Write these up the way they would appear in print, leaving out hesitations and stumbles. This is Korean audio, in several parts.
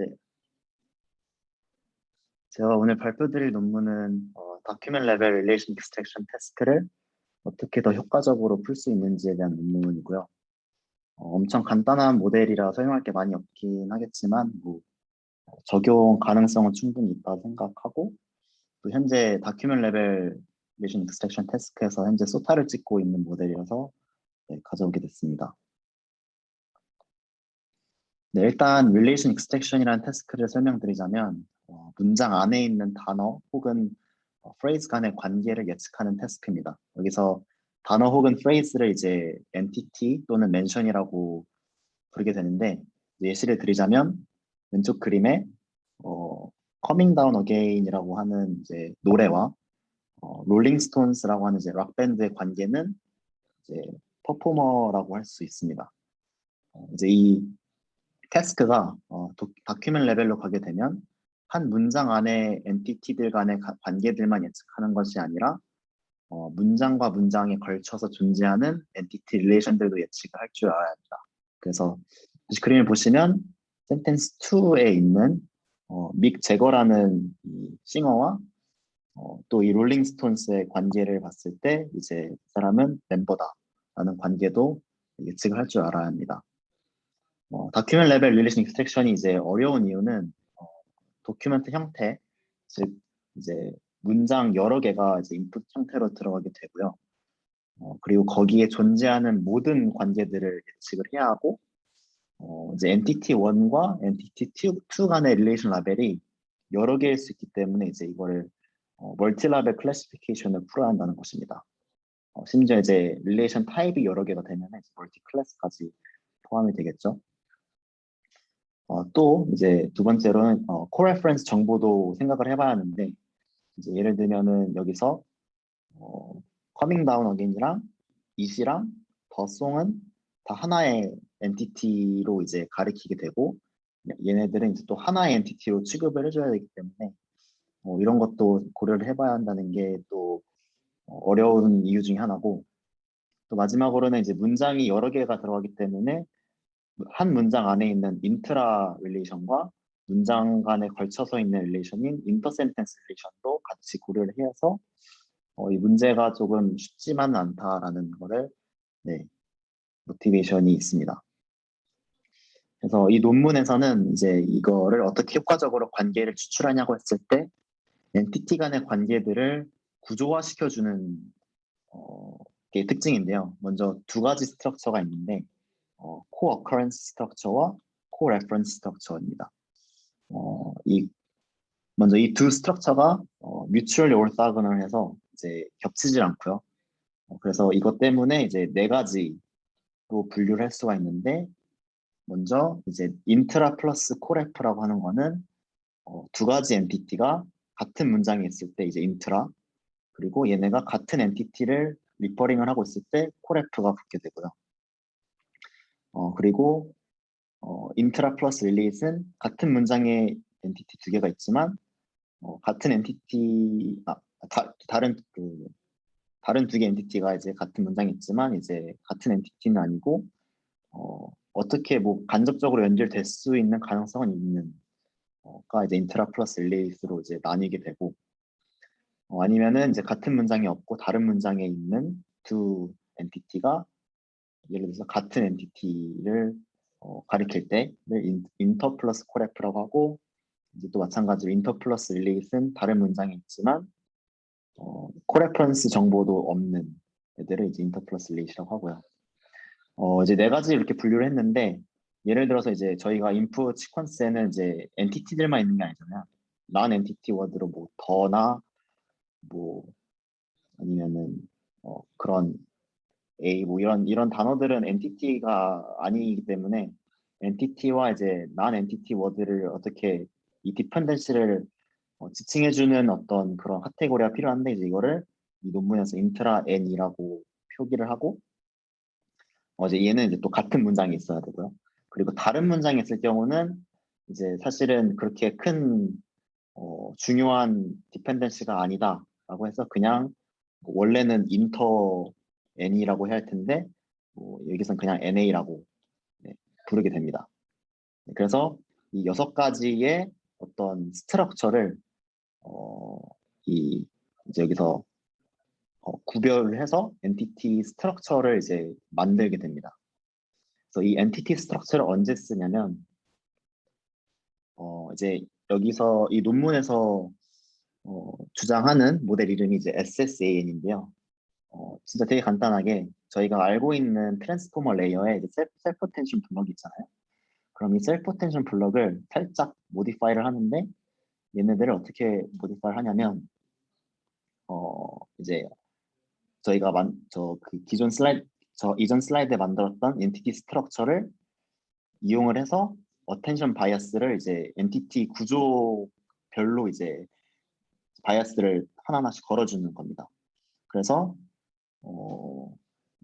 네, 제가 오늘 발표드릴 논문은 다큐ment 레벨 릴레이션 익스트랙션 테스트를 어떻게 더 효과적으로 풀 수 있는지에 대한 논문이고요. 엄청 간단한 모델이라 설명할 게 많이 없긴 하겠지만 적용 가능성은 충분히 있다고 생각하고, 또 현재 다큐ment 레벨 릴레이션 익스트랙션 테스트에서 현재 소타를 찍고 있는 모델이라서 가져오게 됐습니다. 네, 일단 릴레이션 익스트랙션이라는 태스크를 설명드리자면 문장 안에 있는 단어 혹은 프레이즈 간의 관계를 예측하는 태스크입니다. 여기서 단어 혹은 프레이즈를 이제 엔티티 또는 멘션이라고 부르게 되는데, 예시를 드리자면 왼쪽 그림에 Coming Down Again이라고 하는 이제 노래와 롤링스톤스라고 하는 이제 락 밴드의 관계는 이제 퍼포머라고 할 수 있습니다. 이제 이 태스크가 다큐ment 레벨로 가게 되면 한 문장 안에 엔티티들 간의 관계들만 예측하는 것이 아니라 문장과 문장에 걸쳐서 존재하는 엔티티 릴레이션들도 예측을 할 줄 알아야 합니다. 그래서 그림을 보시면 센텐스 2에 있는 믹 제거라는 이 싱어와 또 이 롤링스톤스의 관계를 봤을 때 이제 그 사람은 멤버다라는 관계도 예측을 할 줄 알아야 합니다. 다큐ment 레벨 릴레이션 익스트랙션이 이제 어려운 이유는 도큐멘트 형태, 즉 이제 문장 여러 개가 이제 인풋 형태로 들어가게 되고요. 그리고 거기에 존재하는 모든 관계들을 예측을 해야 하고, 이제 엔티티 1과 엔티티 2 간의 릴레이션 라벨이 여러 개일 수 있기 때문에 이제 이거를 멀티 라벨 클래시피케이션을 풀어야 한다는 것입니다. 심지어 이제 릴레이션 타입이 여러 개가 되면 멀티 클래스까지 포함이 되겠죠. 또 이제 두 번째로는 코레퍼런스 정보도 생각을 해봐야 하는데, 이제 예를 들면은 여기서 Coming Down Again이랑 it이랑 The Song은 다 하나의 엔티티로 이제 가리키게 되고, 얘네들은 이제 또 하나의 엔티티로 취급을 해줘야 되기 때문에 이런 것도 고려를 해봐야 한다는 게 또 어려운 이유 중에 하나고, 또 마지막으로는 이제 문장이 여러 개가 들어가기 때문에 한 문장 안에 있는 인트라 릴레이션과 문장 간에 걸쳐서 있는 릴레이션인 인터 센텐스 릴레이션도 같이 고려를 해서 이 문제가 조금 쉽지만은 않다라는 거를 모티베이션이 있습니다. 그래서 이 논문에서는 이제 이거를 어떻게 효과적으로 관계를 추출하냐고 했을 때 엔티티 간의 관계들을 구조화시켜주는 게 특징인데요. 먼저 두 가지 스트럭처가 있는데 co-occurrence 스트럭처와 co-reference 스트럭처입니다. 먼저 이 두 스트럭처가 mutually orthogonal 이제 겹치질 않고요. 그래서 이것 때문에 이제 네 가지로 분류를 할 수가 있는데, 먼저 이제 인트라 플러스 코레프라고 하는 거는 두 가지 엔티티가 같은 문장에 있을 때 이제 인트라, 그리고 얘네가 같은 엔티티를 리퍼링을 하고 있을 때 코레프가 붙게 되고요. 그리고 인트라 플러스 릴리잇은 같은 문장에 엔티티 두 개가 있지만 같은 엔티티 다른 두 개 엔티티가 이제 같은 문장에 있지만 이제 같은 엔티티는 아니고 어떻게 뭐 간접적으로 연결될 수 있는 가능성은 있는 가 이제 인트라 플러스 릴리잇으로 이제 나뉘게 되고, 아니면은 이제 같은 문장이 없고 다른 문장에 있는 두 엔티티가 예를 들어서 같은 엔티티를 가리킬 때를 인터 플러스 코레프라고 하고, 이제 또 마찬가지로 인터 플러스 릴리잇은 다른 문장에 있지만 코레퍼런스 정보도 없는 애들을 이제 인터 플러스 릴리잇이라고 하고요. 이제 네 가지 이렇게 분류를 했는데, 예를 들어서 이제 저희가 인풋 시퀀스에는 이제 엔티티들만 있는 게 아니잖아요. 난 엔티티 워드로 뭐 더나 뭐 아니면은 그런 A 뭐 이런 단어들은 엔티티가 아니기 때문에 엔티티와 이제 난 엔티티 워드를 어떻게 이 디펜던시를 지칭해주는 어떤 그런 카테고리가 필요한데, 이제 이거를 이 논문에서 인트라 n이라고 표기를 하고, 이제 얘는 이제 또 같은 문장에 있어야 되고요. 그리고 다른 문장에 있을 경우는 이제 사실은 그렇게 큰 중요한 디펜던시가 아니다라고 해서 그냥 원래는 인터 n이라고 해야 할 텐데 여기선 그냥 na라고 부르게 됩니다. 그래서 이 6가지의 어떤 스트럭처를 이제 여기서 구별을 해서 엔티티 스트럭처를 이제 만들게 됩니다. 그래서 이 엔티티 스트럭처를 언제 쓰냐면 이제 여기서 이 논문에서 주장하는 모델 이름이 이제 SSAN인데요. 진짜 되게 간단하게 저희가 알고 있는 트랜스포머 레이어에 이제 셀프 텐션 블럭이 있잖아요. 그럼 이 셀프 텐션 블럭을 살짝 모디파이를 하는데 얘네들을 어떻게 모디파이를 하냐면 이제 저희가 기존 슬라이드 이전 슬라이드에 만들었던 엔티티 스트럭처를 이용을 해서 어텐션 바이어스를 이제 엔티티 구조별로 이제 바이어스를 하나하나씩 걸어주는 겁니다. 그래서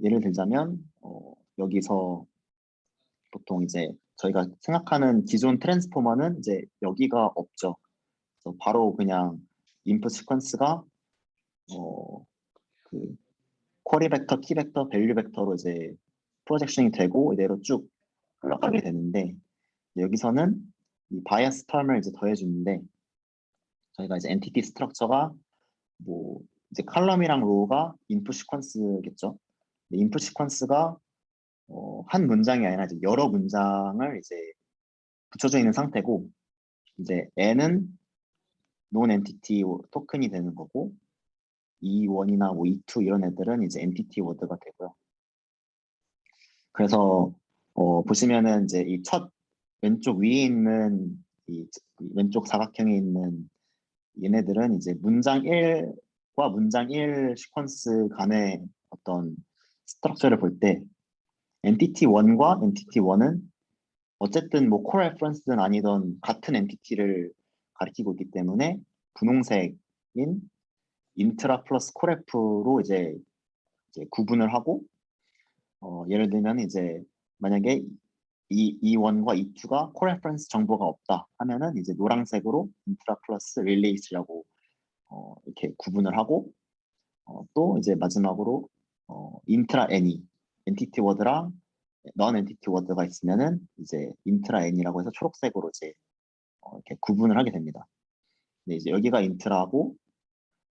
예를 들자면 여기서 보통 이제 저희가 생각하는 기존 트랜스포머는 이제 여기가 없죠. 그래서 바로 그냥 인풋 시퀀스가 그 쿼리 벡터, 키 벡터, 밸류 벡터로 이제 프로젝션이 되고 이대로 쭉 흘러가게 되는데 여기서는 이 바이어스 텀을 이제 더해주는데 저희가 이제 엔티티 스트럭처가 뭐 이제 칼럼이랑 로우가 인풋 시퀀스겠죠. 인풋 시퀀스가 한 문장이 아니라 이제 여러 문장을 이제 붙여져 있는 상태고 이제 n은 논 엔티티 토큰이 되는 거고 E1이나 뭐 E2 이런 애들은 이제 엔티티 워드가 되고요. 그래서 보시면은 이제 이 첫 왼쪽 위에 있는 이 왼쪽 사각형에 있는 얘네들은 이제 문장 1과 문장 1 시퀀스 간의 어떤 스트럭처를 볼 때 엔티티 1과 엔티티 1은 어쨌든 뭐 코레퍼런스든 아니던 같은 엔티티를 가리키고 있기 때문에 분홍색인 인트라 플러스 코레프로 이제 구분을 하고 예를 들면 이제 만약에 E1과 E2가 코레퍼런스 정보가 없다 하면은 이제 노란색으로 인트라 플러스 릴레이스라고 이렇게 구분을 하고 또 이제 마지막으로 인트라 N이 엔티티 워드랑 넌 엔티티 워드가 있으면은 이제 인트라 N이라고 해서 초록색으로 이제 이렇게 구분을 하게 됩니다. 근데 이제 여기가 인트라고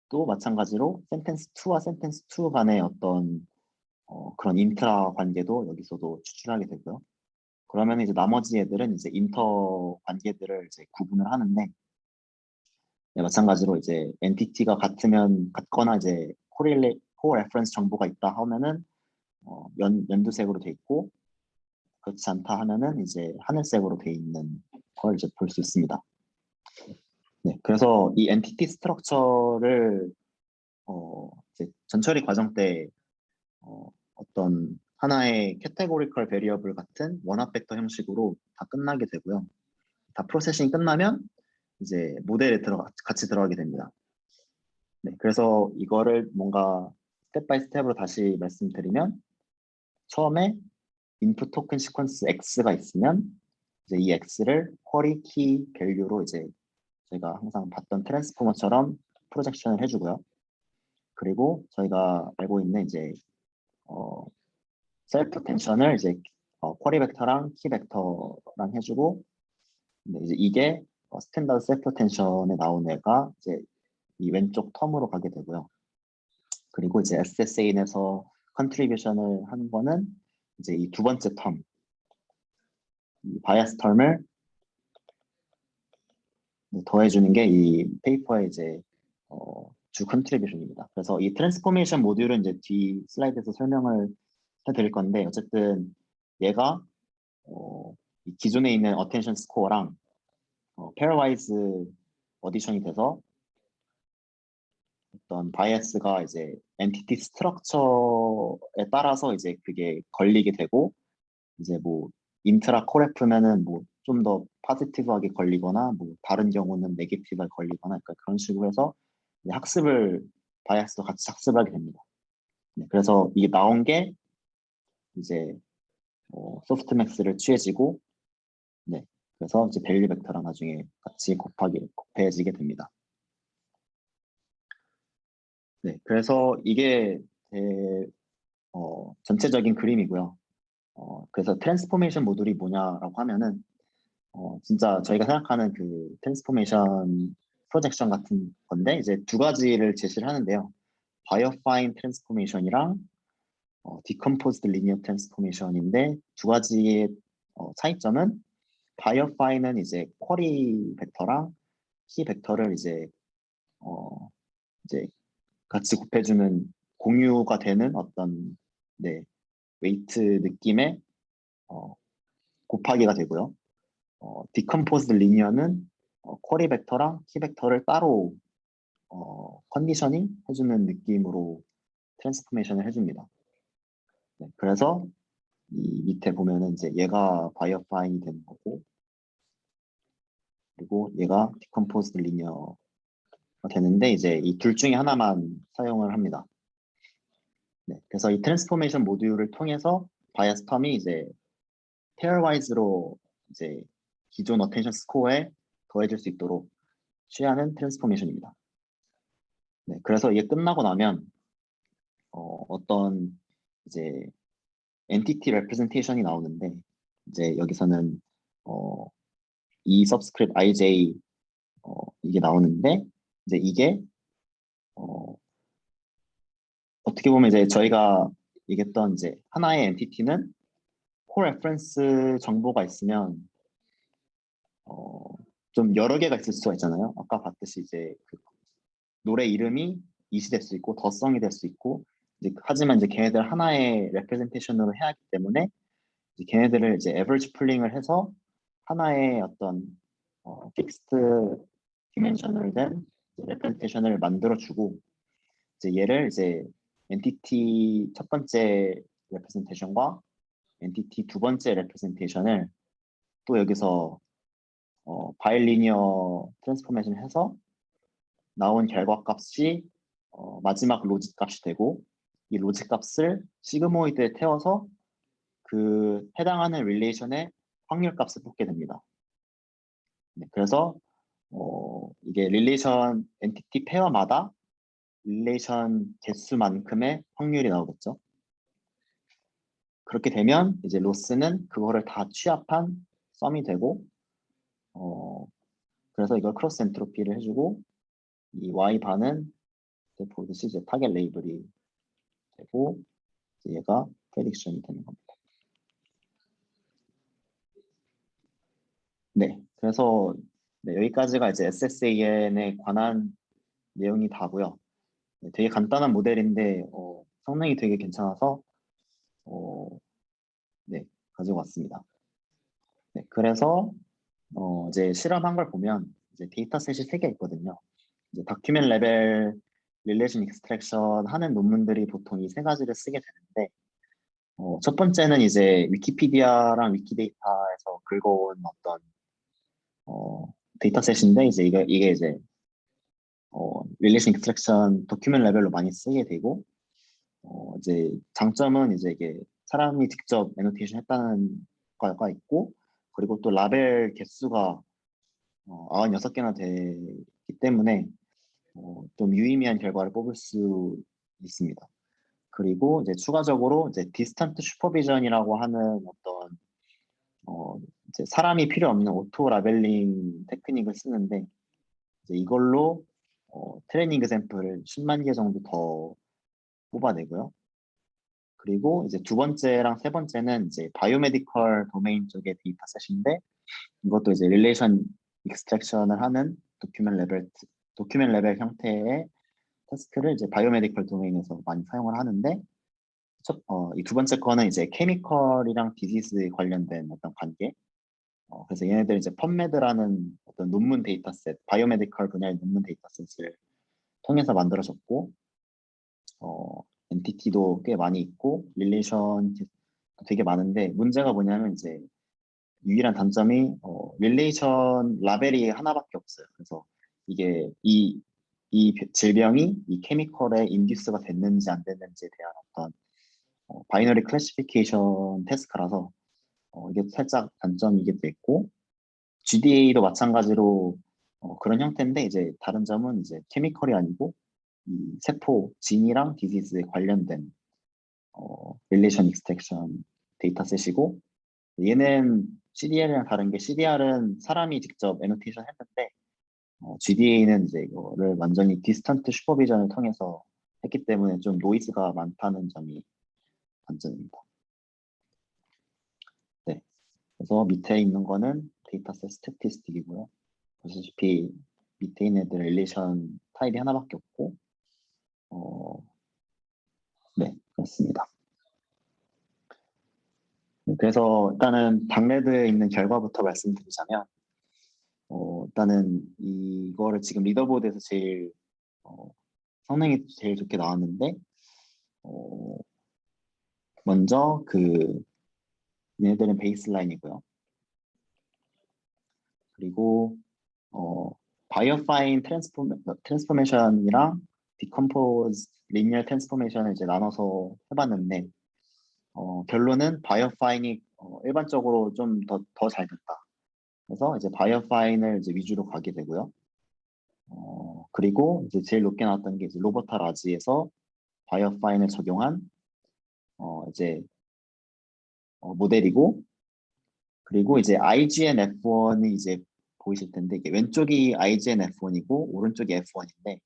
또 마찬가지로 센텐스 2와 센텐스 2 간의 어떤 그런 인트라 관계도 여기서도 추출하게 되고요. 그러면 이제 나머지 애들은 이제 인터 관계들을 이제 구분을 하는데 네, 마찬가지로 이제 엔티티가 같거나 이제 코레퍼런스 정보가 있다 하면은 연두색으로 돼 있고 그렇지 않다 하면은 이제 하늘색으로 돼 있는 걸 이제 볼 수 있습니다. 네, 그래서 이 엔티티 스트럭처를 이제 전처리 과정 때 어떤 하나의 캐테고리컬 베리어블 같은 원합 벡터 형식으로 다 끝나게 되고요. 다 프로세싱이 끝나면 이제 모델에 같이 들어가게 됩니다. 네, 그래서 이거를 뭔가 스텝 바이 스텝으로 다시 말씀드리면 처음에 인풋 토큰 시퀀스 X가 있으면 이제 이 X를 쿼리 키 밸류로 이제 저희가 항상 봤던 트랜스포머처럼 프로젝션을 해주고요. 그리고 저희가 알고 있는 이제 셀프 텐션을 이제 쿼리 벡터랑 키 벡터랑 해주고 이제 이게 스탠다드 셀프 텐션에 나온 애가 이제 이 왼쪽 텀으로 가게 되고요. 그리고 이제 SSA인에서 컨트리뷰션을 한 거는 이제 이 두 번째 텀, 이 바이어스 텀을 더해주는 게 이 페이퍼의 이제 주 컨트리뷰션입니다. 그래서 이 트랜스포메이션 모듈은 이제 뒤 슬라이드에서 설명을 해드릴 건데 어쨌든 얘가 이 기존에 있는 어텐션 스코어랑 페어와이즈 어디션이 돼서 어떤 바이어스가 이제 엔티티 스트럭처에 따라서 이제 그게 걸리게 되고 이제 뭐 인트라 코레프면은 뭐 좀 더 파지티브하게 걸리거나 뭐 다른 경우는 네게티브하게 걸리거나 그러니까 그런 식으로 해서 학습을 바이어스도 같이 학습하게 됩니다. 네, 그래서 이게 나온 게 이제 소프트맥스를 취해지고 네, 그래서 이제 밸류 벡터랑 나중에 같이 곱해지게 됩니다. 네, 그래서 이게 전체적인 그림이고요. 그래서 트랜스포메이션 모듈이 뭐냐라고 하면은 진짜 저희가 생각하는 그 트랜스포메이션 프로젝션 같은 건데 이제 두 가지를 제시를 하는데요. 바이오파인 트랜스포메이션이랑 디컴포즈드 리니어 트랜스포메이션인데 두 가지의 차이점은 바이오파인은 이제 쿼리 벡터랑 키 벡터를 어, 이제 같이 곱해주는 공유가 되는 어떤 네, 웨이트 느낌의 어, 곱하기가 되고요. 디컴포즈드 리니어는 쿼리 벡터랑 키 벡터를 따로 컨디셔닝 해주는 느낌으로 트랜스포메이션을 해줍니다. 네, 그래서 이 밑에 보면은 이제 얘가 바이어파인이 되는 거고, 그리고 얘가 디컴포즈드 리니어가 되는데 이제 이 둘 중에 하나만 사용을 합니다. 네, 그래서 이 트랜스포메이션 모듈을 통해서 바이어스 텀이 이제 페어와이즈로 이제 기존 어텐션 스코어에 더해질 수 있도록 취하는 트랜스포메이션입니다. 네, 그래서 이게 끝나고 나면 어떤 이제 엔티티 레프레젠테이션이 나오는데 이제 여기서는 어, 이 서브스크립트 ij 이게 나오는데 이제 이게 어, 어떻게 보면 이제 저희가 얘기했던 이제 하나의 엔티티는 코 레퍼런스 정보가 있으면 어, 좀 여러 개가 있을 수가 있잖아요. 아까 봤듯이 이제 그 노래 이름이 이시 될 수 있고 더성이 될 수 있고 이제 하지만 이제 걔네들 하나의 레프레젠테이션으로 해야 하기 때문에 이제 걔네들을 이제 에버리지 풀링을 해서 하나의 어떤 픽스트 디멘셔널 된 레프레젠테이션을 만들어주고 이제 얘를 이제 엔티티 첫 번째 레프레젠테이션과 엔티티 두 번째 레프레젠테이션을 또 여기서 바일리니어 트랜스포메이션 해서 나온 결과 값이 마지막 로직 값이 되고 이 로직 값을 시그모이드에 태워서 그 해당하는 릴레이션의 확률 값을 뽑게 됩니다. 네, 그래서 이게 릴레이션 엔티티 페어마다 릴레이션 개수만큼의 확률이 나오겠죠. 그렇게 되면 이제 로스는 그거를 다 취합한 썸이 되고 그래서 이걸 크로스 엔트로피를 해주고 이 y 바는 보듯이 이제 타겟 레이블이 되고 이제 얘가 프레딕션이 되는 겁니다. 네, 그래서 네, 여기까지가 이제 SSAN에 관한 내용이 다고요. 네, 되게 간단한 모델인데 성능이 되게 괜찮아서 어, 네, 가지고 왔습니다. 네, 그래서 이제 실험한 걸 보면 이제 데이터셋이 세 개 있거든요. 이제 다큐멘 레벨 릴레이션 익스트랙션 하는 논문들이 보통 이 세 가지를 쓰게 되는데 첫 번째는 이제 위키피디아랑 위키데이터에서 긁어온 어떤 데이터셋인데 이제 이게 이제 릴레이션 익스트랙션 도큐멘 레벨로 많이 쓰게 되고 이제 장점은 이제 이게 사람이 직접 애노테이션 했다는 거가 있고 그리고 또 라벨 개수가 96개나 되기 때문에 좀 유의미한 결과를 뽑을 수 있습니다. 그리고 이제 추가적으로 이제 디스턴트 슈퍼비전이라고 하는 어떤 이제 사람이 필요 없는 오토 라벨링 테크닉을 쓰는데 이제 이걸로 트레이닝 샘플을 10만 개 정도 더 뽑아내고요. 그리고 이제 두 번째랑 세 번째는 이제 바이오메디컬 도메인 쪽의 데이터셋인데 이것도 이제 릴레이션 익스트랙션을 하는 도큐멘 레벨 형태의 테스트를 이제 바이오메디컬 도메인에서 많이 사용을 하는데 이 두 번째 거는 이제 케미컬이랑 디지즈 관련된 어떤 관계. 그래서 얘네들 이제 펀메드라는 어떤 논문 데이터셋, 바이오메디컬 분야의 논문 데이터셋을 통해서 만들어졌고, 엔티티도 꽤 많이 있고, 릴레이션 되게 많은데, 문제가 뭐냐면 이제 유일한 단점이 릴레이션 라벨이 하나밖에 없어요. 그래서 이게 이 질병이 이 케미컬에 인듀스가 됐는지 안 됐는지에 대한 어떤 바이너리 클래시피케이션 태스크라서 이게 살짝 단점이기도 있고 GDA도 마찬가지로 그런 형태인데 이제 다른 점은 이제 케미컬이 아니고 이 세포 진이랑 디지즈에 관련된 릴레이션 익스트랙션 데이터셋이고 얘는 CDR이랑 다른 게 CDR은 사람이 직접 애노테이션 했는데 GDA는 이제 이거를 완전히 디스턴트 슈퍼비전을 통해서 했기 때문에 좀 노이즈가 많다는 점이 단점입니다. 네, 그래서 밑에 있는 거는 데이터셋 스태티스틱이고요. 보시다시피 밑에 있는 애들 릴레이션 타입이 하나밖에 없고 네, 그렇습니다. 그래서 일단은 박레드에 있는 결과부터 말씀드리자면 일단은 이거를 지금 리더보드에서 제일 성능이 제일 좋게 나왔는데 먼저 얘네들은 베이스라인이고요. 그리고 바이오파인 트랜스포메이션이랑 디컴포즈 리니어 트랜스포메이션을 이제 나눠서 해봤는데 결론은 바이오파인이 일반적으로 좀 더 잘 됐다. 그래서 이제 바이오파인을 이제 위주로 가게 되고요. 그리고 이제 제일 높게 나왔던 게 이제 로버타 라지에서 바이오파인을 적용한 이제 모델이고, 그리고 이제 IGN-F1이 이제 보이실 텐데 이게 왼쪽이 IGN-F1이고 오른쪽이 F1인데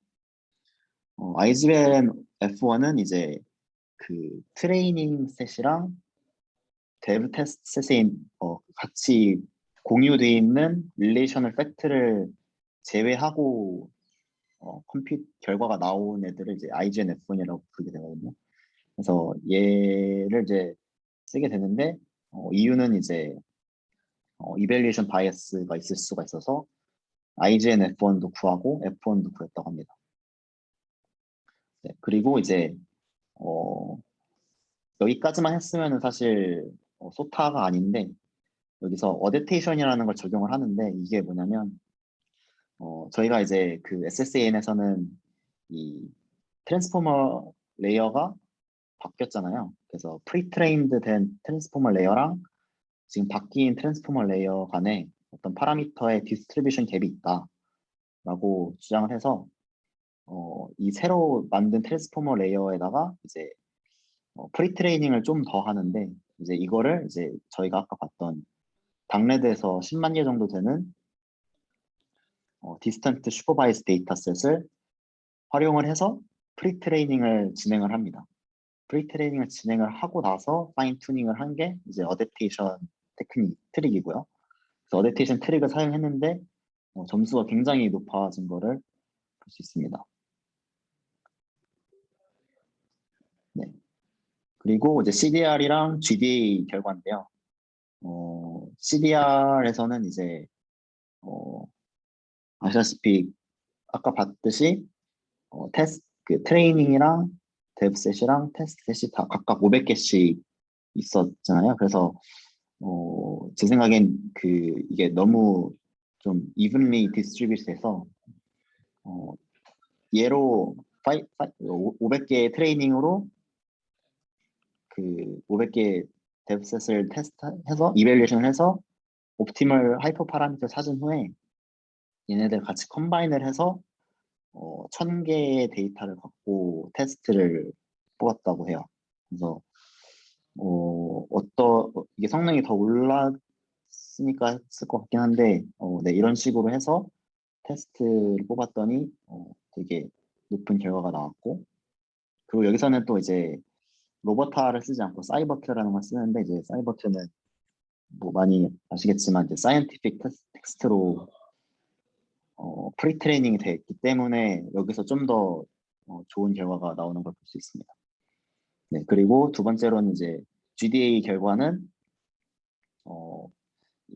IGN-F1은 이제 그 트레이닝 셋이랑 데브 테스트 셋에 같이 공유되어 있는 릴레이셔널 팩트를 제외하고 컴퓨터 결과가 나온 애들을 이제 IGN-F1이라고 부르게 되거든요. 그래서 얘를 이제 쓰게 되는데 이유는 이제 이밸리에이션 바이어스가 있을 수가 있어서 IGN F1도 구하고 F1도 구했다고 합니다. 네, 그리고 이제 여기까지만 했으면 사실 소타가 아닌데 여기서 어댑테이션이라는 걸 적용을 하는데 이게 뭐냐면 저희가 이제 그 SSAN에서는 이 트랜스포머 레이어가 바뀌었잖아요. 그래서 프리트레인드 된 트랜스포머 레이어랑 지금 바뀐 트랜스포머 레이어 간에 어떤 파라미터의 디스트리뷰션 갭이 있다라고 주장을 해서 이 새로 만든 트랜스포머 레이어에다가 이제 프리트레이닝을 좀 더 하는데 이제 이거를 이제 저희가 아까 봤던 박레드에서 10만 개 정도 되는 디스턴트 슈퍼바이스 데이터셋을 활용을 해서 프리트레이닝을 진행을 합니다. 프리트레이닝을 진행을 하고 나서 파인 튜닝을 한 게 이제 어댑테이션 테크닉 트릭이고요. 그래서 어댑테이션 트릭을 사용했는데 점수가 굉장히 높아진 거를 볼 수 있습니다. 네. 그리고 이제 CDR이랑 GDA 결과인데요. CDR에서는 이제 아시다시피 아까 봤듯이 그 트레이닝이랑 데브셋이랑 테스트셋이 다 각각 500개씩 있었잖아요. 그래서 제 생각엔 이게 너무 좀 evenly distributed해서 얘로 500개 트레이닝으로 그 500개 데브셋을 테스트해서 이밸리에이션을 해서 옵티멀 하이퍼 파라미터 찾은 후에 얘네들 같이 컴바인을 해서 1000개의 데이터를 갖고 테스트를 뽑았다고 해요. 그래서 이게 성능이 더 올랐으니까 했을 것 같긴 한데 네, 이런 식으로 해서 테스트를 뽑았더니 되게 높은 결과가 나왔고, 그리고 여기서는 또 이제 로버타를 쓰지 않고 사이버트라는 걸 쓰는데 이제 사이버트는 뭐 많이 아시겠지만 이제 사이언티픽 텍스트로 프리트레이닝이 되어 있기 때문에 여기서 좀 더 좋은 결과가 나오는 걸 볼 수 있습니다. 네, 그리고 두 번째로는 이제 GDA 결과는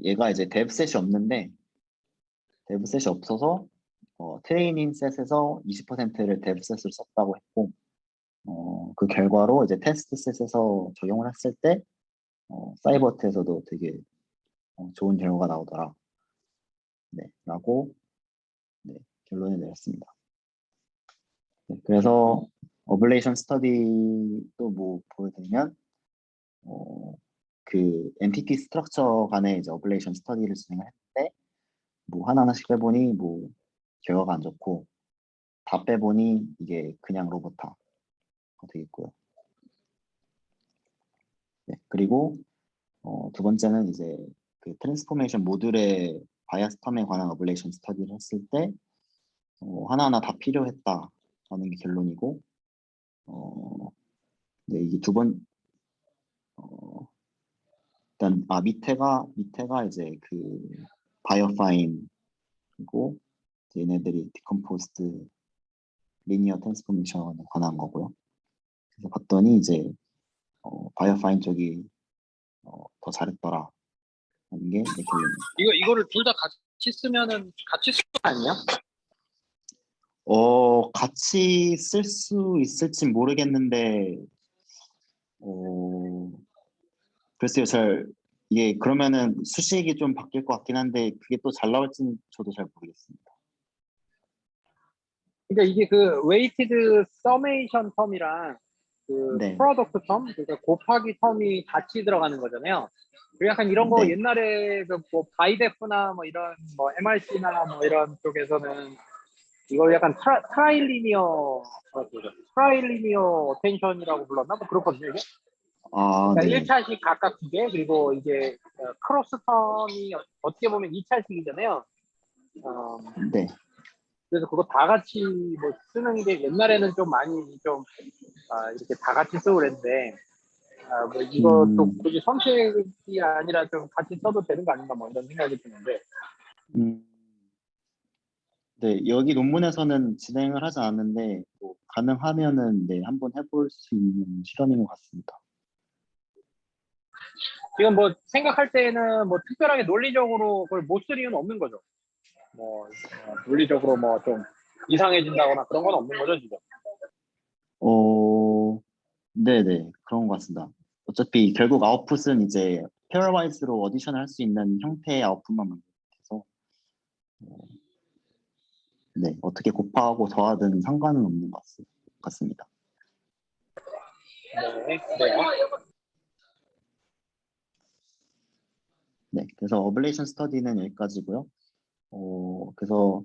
얘가 이제 데브셋이 없는데 데브셋이 없어서 트레이닝 셋에서 20%를 데브셋으로 썼다고 했고 그 결과로 이제 테스트 셋에서 적용을 했을 때 사이버트에서도 되게 좋은 결과가 나오더라. 네, 라고 네, 결론을 내렸습니다. 네, 그래서 어블레이션 스터디도 뭐 보여드리면 그 엔티티 스트럭처 간의 이제 어블레이션 스터디를 진행을 했는데 뭐 하나하나씩 빼보니 뭐 결과가 안 좋고 다 빼보니 이게 그냥 로버타가 되겠고요. 네, 그리고 두 번째는 이제 그 트랜스포메이션 모듈의 바이어스 텀에 관한 어블레이션 스터디를 했을 때 하나하나 다 필요했다라는 게 결론이고 네, 이게 어, 일단 밑에가 이제 그 바이오파인이고 얘네들이 디컴포스트 리니어 트랜스포메이션에 관한 거고요. 그래서 봤더니 이제 바이오파인 쪽이 더 잘했더라 하는 게 내 결론입니다. 이거를 둘 다 같이 쓰면은 같이 쓰는 거 아니야? 같이 쓸 수 있을진 모르겠는데 글쎄요, 이게 그러면은 수식이 좀 바뀔 것 같긴 한데 그게 또 잘 나올지는 저도 잘 모르겠습니다. 그러니까 이게 그 웨이티드 서메이션 텀이랑 그 네, 프로덕트 텀, 그러니까 곱하기 텀이 같이 들어가는 거잖아요. 그리고 약간 이런 거 네, 옛날에 그 뭐 바이데프나 뭐 이런 뭐 MRC나 뭐 이런 쪽에서는 이걸 약간 트라일리니어 어텐션이라고 불렀나? 뭐 그렇거든요, 이게. 아, 그러니까 네, 1차식 각각 2개, 그리고 이제 크로스 텀이 어떻게 보면 2차식이잖아요. 네, 그래서 그거 다 같이 뭐 쓰는 게 옛날에는 좀 많이 좀 이렇게 다 같이 쓰고 그랬는데 뭐 이것도 음, 굳이 선택이 아니라 좀 같이 써도 되는 거 아닌가 뭐 이런 생각이 드는데 음, 네, 여기 논문에서는 진행을 하지 않았는데 뭐 가능하면은 네, 한번 해볼 수 있는 실험인 것 같습니다. 지금 뭐 생각할 때는 뭐 특별하게 논리적으로 그걸 못 쓸 이유는 없는 거죠. 뭐 논리적으로 뭐 좀 이상해진다거나 그런 건 없는 거죠 지금. 네네, 그런 것 같습니다. 어차피 결국 아웃풋은 이제 페어와이즈로 어디션을 할 수 있는 형태의 아웃풋만 만들어서 네, 어떻게 곱하고 더하든 상관은 없는 것 같습니다. 네, 그래요. 네, 그래서 어블레이션 스터디는 여기까지고요. 그래서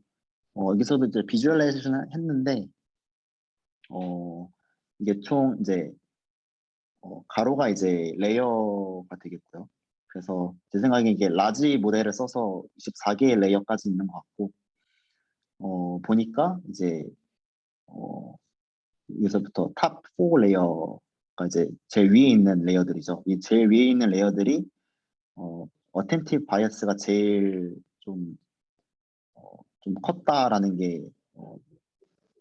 여기서도 이제 비주얼라이제이션 했는데 이게 총 이제 가로가 이제 레이어가 되겠고요. 그래서 제 생각에 이게 라지 모델을 써서 24개의 레이어까지 있는 것 같고 보니까 이제 어, 여기서부터 탑 4 레이어가 이제 제일 위에 있는 레이어들이죠. 이 제일 위에 있는 레이어들이 어텐티브 바이어스가 제일 좀 컸다라는 게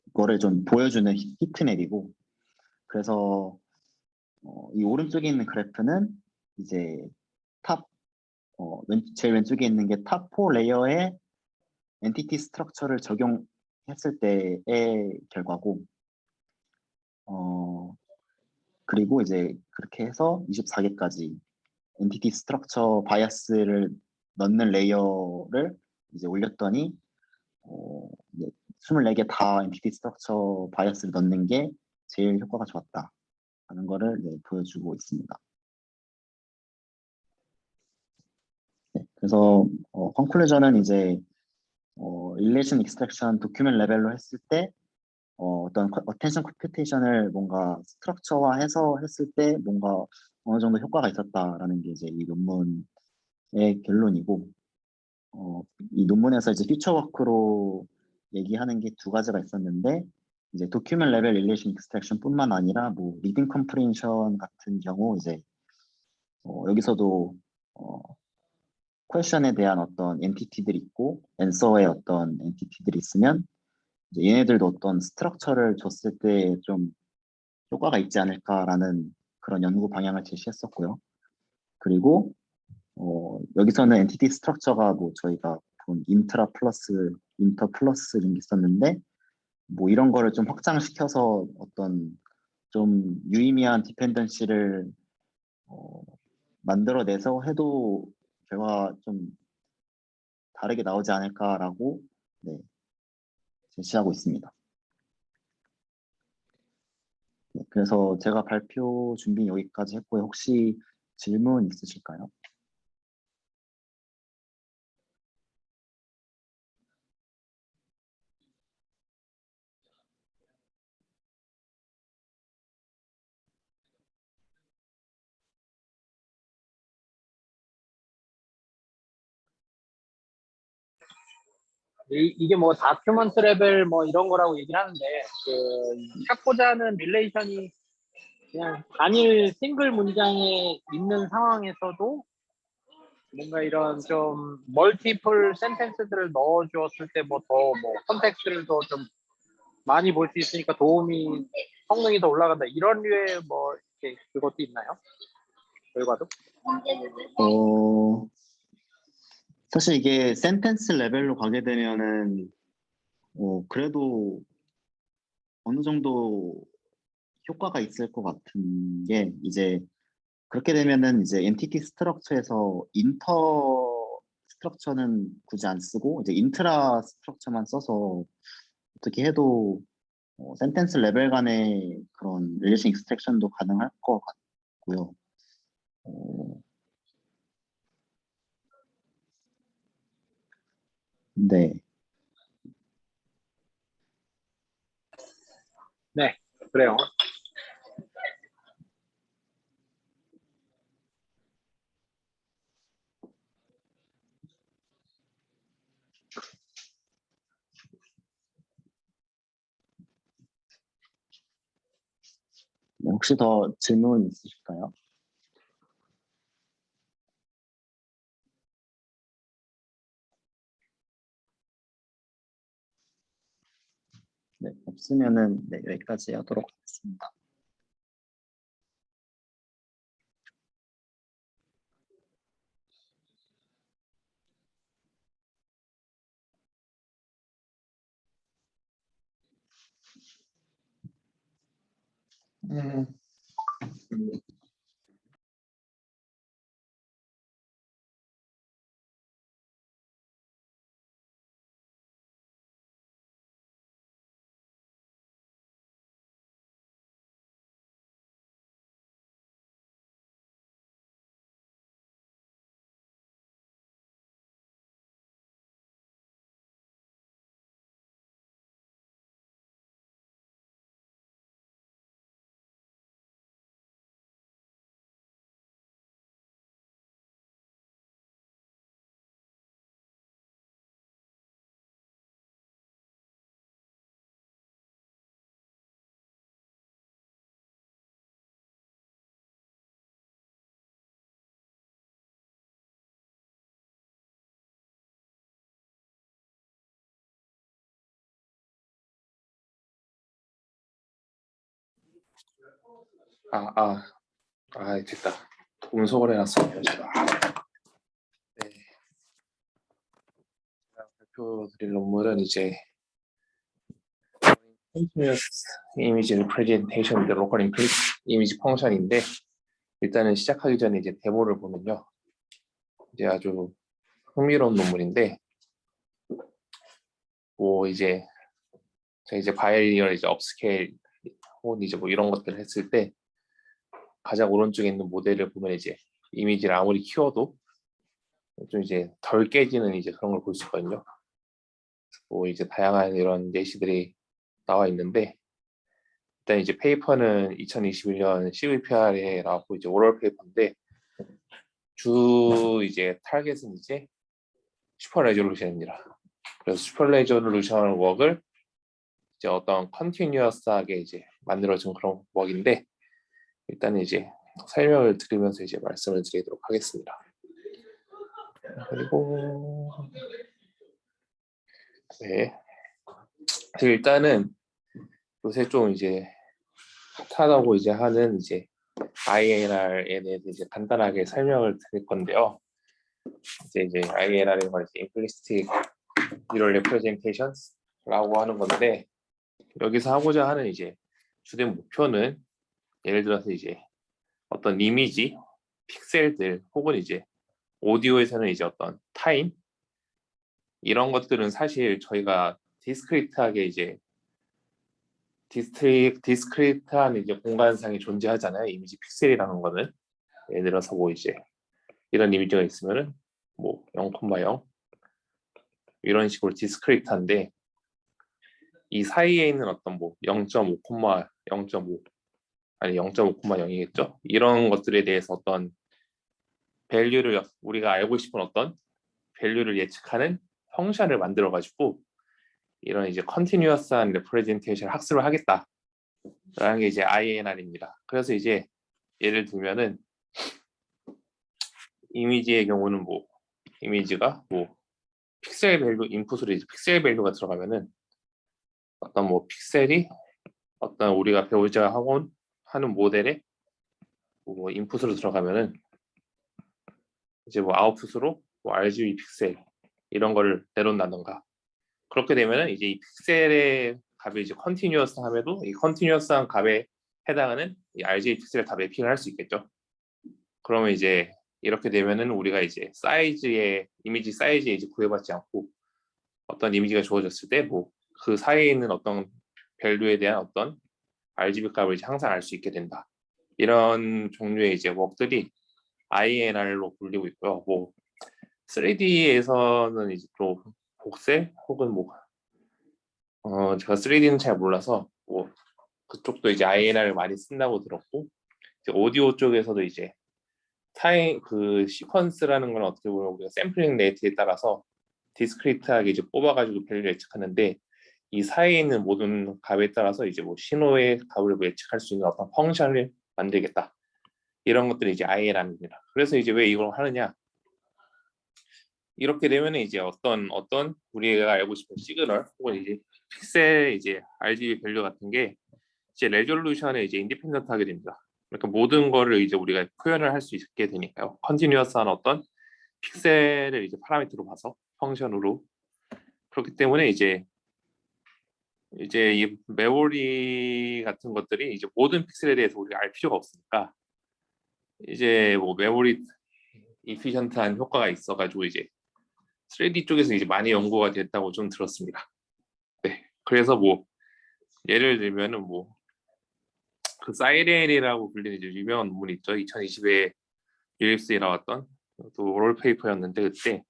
그거를 좀 보여주는 히트맵이고 그래서 이 오른쪽에 있는 그래프는 이제 탑 제일 왼쪽에 있는 게 탑 4 레이어의 엔티티 스트럭처를 적용했을 때의 결과고 어, 그리고 이제 그렇게 해서 24개까지 엔티티 스트럭처 바이어스를 넣는 레이어를 이제 올렸더니 이제 24개 다 엔티티 스트럭처 바이어스를 넣는 게 제일 효과가 좋았다 하는 거를 네, 보여주고 있습니다. 네, 그래서 컨클루전은 이제 릴레이션 익스트랙션 도큐ment 레벨로 했을 때 어떤 어텐션 컴퓨테이션을 뭔가 스트럭처화해서 했을 때 뭔가 어느 정도 효과가 있었다라는 게 이제 이 논문의 결론이고 이 논문에서 이제 피처 워크로 얘기하는 게 두 가지가 있었는데 이제 도큐ment 레벨 릴레이션 익스트랙션뿐만 아니라 뭐 리딩 컴프레hen션 같은 경우 이제 여기서도 퀘션에 대한 어떤 엔티티들이 있고 앤서의 어떤 엔티티들이 있으면 이제 얘네들도 어떤 스트럭처를 줬을 때 좀 효과가 있지 않을까라는 그런 연구 방향을 제시했었고요. 그리고 여기서는 엔티티 스트럭처가 뭐 저희가 본 인터 플러스 이런 게 있었는데 뭐 이런 거를 좀 확장시켜서 어떤 좀 유의미한 디펜던시를 어, 만들어내서 해도 결과가 좀 다르게 나오지 않을까라고 네, 제시하고 있습니다. 네, 그래서 제가 발표 준비 여기까지 했고요. 혹시 질문 있으실까요? 이게 뭐 다큐먼트 레벨 뭐 이런 거라고 얘기를 하는데 시작보자 하는 릴레이션이 그냥 단일 싱글 문장에 있는 상황에서도 뭔가 이런 좀 멀티플 센텐스들을 넣어주었을 때 뭐 더 뭐 컨텍스트를 더 좀 많이 볼 수 있으니까 성능이 더 올라간다 이런 류의 뭐 이렇게 그것도 있나요? 결과도? 사실 이게 센텐스 레벨로 가게 되면은 그래도 어느 정도 효과가 있을 것 같은 게 이제 그렇게 되면은 이제 엔티티 스트럭처에서 인터 스트럭처는 굳이 안 쓰고 이제 인트라 스트럭처만 써서 어떻게 해도 센텐스 레벨 간의 그런 릴레이션 익스트랙션도 가능할 것 같고요. 네. 네, 그래요. 네, 혹시 더 질문 있으실까요? 네, 없으면은 네, 여기까지 하도록 하겠습니다. 음, 됐다. 분석을 해놨었네요, 제가. 네. 제가 발표드릴 논문은 이제 Continuous Image Representation the Local Image 펑션인데 일단은 시작하기 전에 이제 데모를 보면요, 이제 아주 흥미로운 논문인데 뭐 이제 제가 이제 바이리얼 이제 업스케일 혹은 이제 뭐 이런 것들을 했을 때 가장 오른쪽에 있는 모델을 보면 이제 이미지를 아무리 키워도 좀 이제 덜 깨지는 이제 그런 걸 볼 수 있거든요. 뭐 이제 다양한 이런 예시들이 나와 있는데 일단 이제 페이퍼는 2021년 CVPR에 나왔고 이제 오럴 페이퍼인데 주 이제 타겟은 이제 슈퍼 레졸루션입니다. 그래서 슈퍼 레졸루션 웍을 이제 어떤 컨티뉴어스하게 이제 만들어진 그런 웍인데 일단은 이제 설명을 드리면서 이제 말씀을 드리도록 하겠습니다. 그리고 네, 일단은 요새 좀 이제 핫하다고 이제 하는 이제 IAR에 대해서 이제 간단하게 설명을 드릴 건데요. 이제 IAR이라는 건 이제 Implicit Neural Representations라고 하는 건데 여기서 하고자 하는 이제 주된 목표는 예를 들어서 이제 어떤 이미지, 픽셀들 혹은 이제 오디오에서는 이제 어떤 타임 이런 것들은 사실 저희가 디스크리트하게 이제 디스크리트한 이제 공간상이 존재하잖아요. 이미지 픽셀이라는 거는 예를 들어서 뭐 이제 이런 이미지가 있으면은 뭐 0,0 이런 식으로 디스크리트한데 이 사이에 있는 어떤 뭐 0.5, 0.5 아니 0.5,0이겠죠. 이런 것들에 대해서 어떤 밸류를 우리가 알고 싶은 어떤 밸류를 예측하는 펑션을 만들어 가지고 이런 이제 컨티뉴어스한 레프레젠테이션 학습을 하겠다라는 게 이제 INR입니다. 그래서 이제 예를 들면은 이미지의 경우는 뭐 이미지가 뭐 픽셀 밸류 인풋으로 이제 픽셀 밸류가 들어가면은 어떤 뭐 픽셀이 어떤 우리가 배우자 하는 모델에 뭐 인풋으로 들어가면은 이제 뭐 아웃풋으로 뭐 RGB 픽셀 이런 거를 내놓는다던가 그렇게 되면은 이제 이 픽셀의 값이 이제 컨티뉴어스함에도 이 컨티뉴어스한 값에 해당하는 이 RGB 픽셀을 다 매핑을 할 수 있겠죠. 그러면 이제 이렇게 되면은 우리가 이제 사이즈의 이미지 사이즈에 이제 구애받지 않고 어떤 이미지가 주어졌을 때 뭐 그 사이에 있는 어떤 밸류에 대한 어떤 RGB 값을 이제 항상 알 수 있게 된다. 이런 종류의 이제 웍들이 INR로 불리고 있고요. 뭐 3D에서는 이제 또 복셀 혹은 뭐 제가 3D는 잘 몰라서 뭐 그쪽도 이제 INR을 많이 쓴다고 들었고 이제 오디오 쪽에서도 이제 그 시퀀스라는 건 어떻게 보면 우리가 샘플링 레이트에 따라서 디스크리트하게 이제 뽑아가지고 밸류를 예측하는데 이 사이에 있는 모든 값에 따라서 이제 뭐 신호의 값을 예측할 수 있는 어떤 펑션을 만들겠다. 이런 것들이 이제 INR입니다. 그래서 이제 왜 이걸 하느냐? 이렇게 되면 이제 어떤 우리가 알고 싶은 시그널 혹은 이제 픽셀 이제 RGB 밸류 같은 게 이제 레졸루션에 이제 인디펜던트하게 됩니다. 그러니까 모든 거를 이제 우리가 표현을 할 수 있게 되니까요. 컨티뉴어스한 어떤 픽셀을 이제 파라미터로 봐서 펑션으로 그렇기 때문에 이제 이 메모리 같은 것들이 이제 모든 픽셀에 대해서 우리가 알 필요가 없으니까 이제 뭐 메모리 이피션트한 효과가 있어가지고 이제 3D 쪽에서 이제 많이 연구가 됐다고 좀 들었습니다. 네, 그래서 뭐 예를 들면은 뭐 그 사이렌이라고 불리는 이제 유명한 논문이 있죠. 2020에 유립스에 나왔던 또 오럴 페이퍼였는데 그때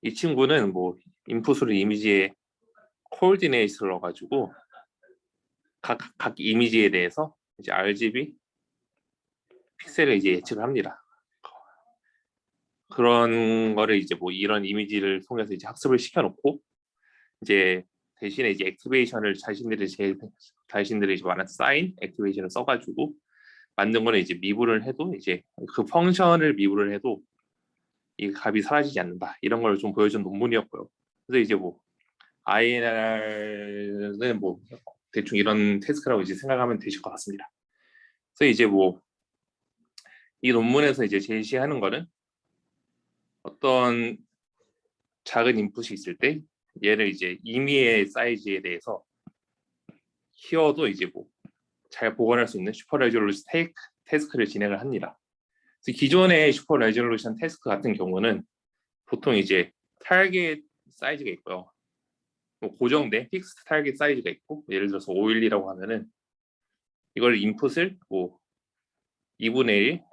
이 친구는 뭐 인풋으로 이미지에 코or디네이트를 넣어가지고 각 이미지에 대해서 이제 RGB 픽셀을 이제 예측을 합니다. 그런 거를 이제 뭐 이런 이미지를 통해서 이제 학습을 시켜놓고 이제 대신에 이제 액티베이션을 자신들이 이제 말한 사인 액티베이션을 써가지고 만든 거는 이제 미분을 해도 이제 그 펑션을 미분을 해도 이 값이 사라지지 않는다. 이런 걸 좀 보여준 논문이었고요. 그래서 이제 뭐 INR는 뭐 대충 이런 태스크라고 이제 생각하면 되실 것 같습니다. 그래서 이제 뭐 이 논문에서 이제 제시하는 거는 어떤 작은 인풋이 있을 때 얘를 이제 임의의 사이즈에 대해서 키워도 이제 뭐 잘 복원할 수 있는 슈퍼 레졸루션 태스크를 진행을 합니다. 그래서 기존의 슈퍼 레졸루션 태스크 같은 경우는 보통 이제 타겟 사이즈가 있고요. 뭐 고정된 픽스 타겟 사이즈가 있고 예를 들어서 512라고 하면은 이걸 인풋을 뭐 2분의 1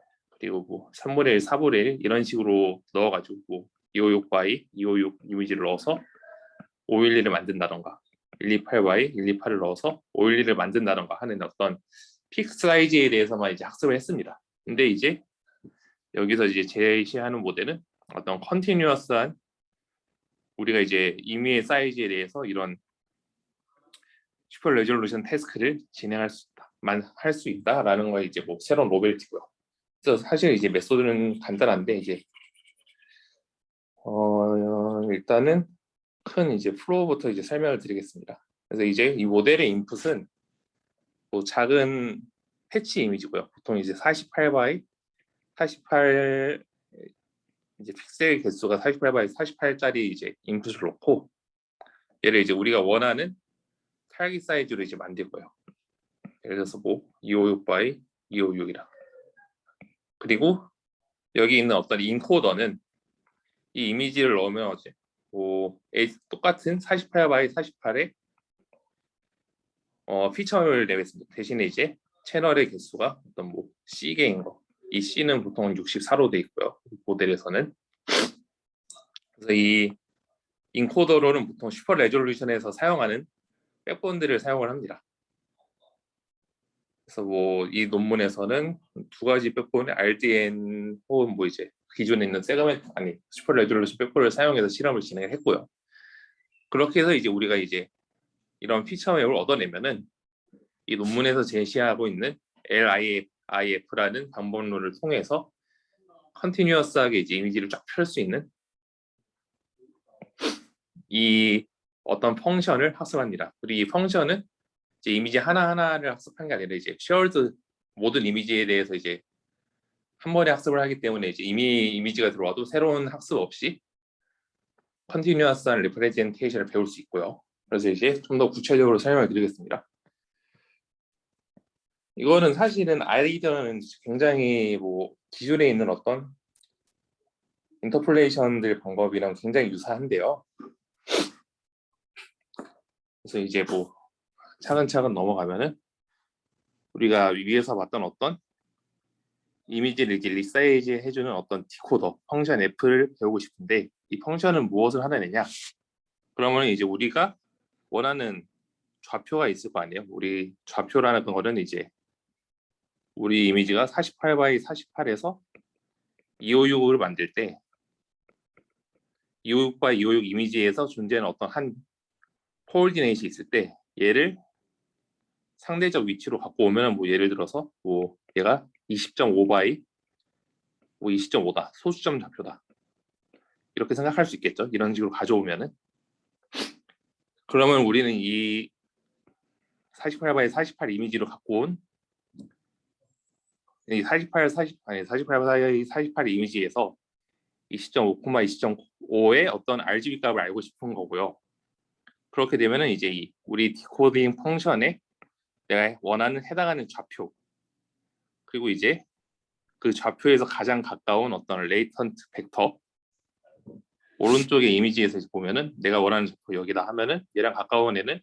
그리고 뭐 3분의 1, 4분의 1 이런 식으로 넣어가지고 뭐 256by 256 이미지를 넣어서 512를 만든다던가 128by 128을 넣어서 512를 만든다던가 하는 어떤 픽스 사이즈에 대해서만 이제 학습을 했습니다. 근데 이제 여기서 이제 제시하는 모델은 어떤 컨티뉴어스한 우리가 이제 임의의 사이즈에 대해서 이런 슈퍼 레졸루션 태스크를 진행할 수 있다라는 거 이제 뭐 새로운 노벨티고요. 그래서 사실 이제 메소드는 간단한데 이제 일단은 큰 이제 플로우부터 이제 설명을 드리겠습니다. 그래서 이제 이 모델의 인풋은 뭐 작은 패치 이미지고요. 보통 이제 48by 48 이제 픽셀 개수가 48by 48짜리 이제 인풋을 놓고 얘를 이제 우리가 원하는 타깃 사이즈로 이제 만들고요. 예를 들어서 뭐 256by 256이라. 그리고 여기 있는 어떤 인코더는 이 이미지를 넣으면 어제 뭐 똑같은 48by 48의 피처를 내겠습니다. 대신에 이제 채널의 개수가 어떤 뭐 C개인 거. 이 C는 보통 64로 돼 있고요. 모델에서는. 그래서 이 인코더로는 보통 슈퍼 레졸루션에서 사용하는 백본들을 사용을 합니다. 그래서 뭐 이 논문에서는 두 가지 백본의 RDN 혹은 뭐 이제 기존에 있는 슈퍼 레졸루션 백포를 사용해서 실험을 진행을 했고요. 그렇게 해서 이제 우리가 이제 이런 피처 맵을 얻어내면은 이 논문에서 제시하고 있는 LIF라는 방법론을 통해서 컨티뉴어스하게 이제 이미지를 쫙 펼 수 있는 이 어떤 펑션을 학습합니다. 그리고 이 펑션은 이제 이미지 하나하나를 학습한 게 아니라 이제 쉐어드 모든 이미지에 대해서 이제 한 번에 학습을 하기 때문에 이제 이미 이미지가 들어와도 새로운 학습 없이 컨티뉴어스한 리프레젠테이션을 배울 수 있고요. 그래서 이제 좀 더 구체적으로 설명을 드리겠습니다. 이거는 사실은 아이디어는 굉장히 뭐 기존에 있는 어떤 인터폴레이션들 방법이랑 굉장히 유사한데요. 그래서 이제 뭐 차근차근 넘어가면은 우리가 위에서 봤던 어떤 이미지를 이렇게 리사이즈 해주는 어떤 디코더 펑션 F를 배우고 싶은데 이 펑션은 무엇을 하느냐? 그러면 이제 우리가 원하는 좌표가 있을 거 아니에요. 우리 좌표라는 거는 이제 우리 이미지가 48 x 48에서 256을 만들 때 256 x 256 이미지에서 존재하는 어떤 한 코오디네이트이 있을 때 얘를 상대적 위치로 갖고 오면 뭐 예를 들어서 뭐 얘가 20.5 by 뭐 20.5다 소수점 좌표다 이렇게 생각할 수 있겠죠. 이런 식으로 가져오면은 그러면 우리는 이 48 by 48 이미지로 갖고 온 이 48 by 48 이미지에서 20.5, 20.5의 어떤 RGB 값을 알고 싶은 거고요. 그렇게 되면은 이제 이 우리 디코딩 펑션에 내가 원하는 해당하는 좌표 그리고 이제 그 좌표에서 가장 가까운 어떤 레이턴트 벡터 오른쪽의 이미지에서 보면은 내가 원하는 좌표 여기다 하면은 얘랑 가까운 애는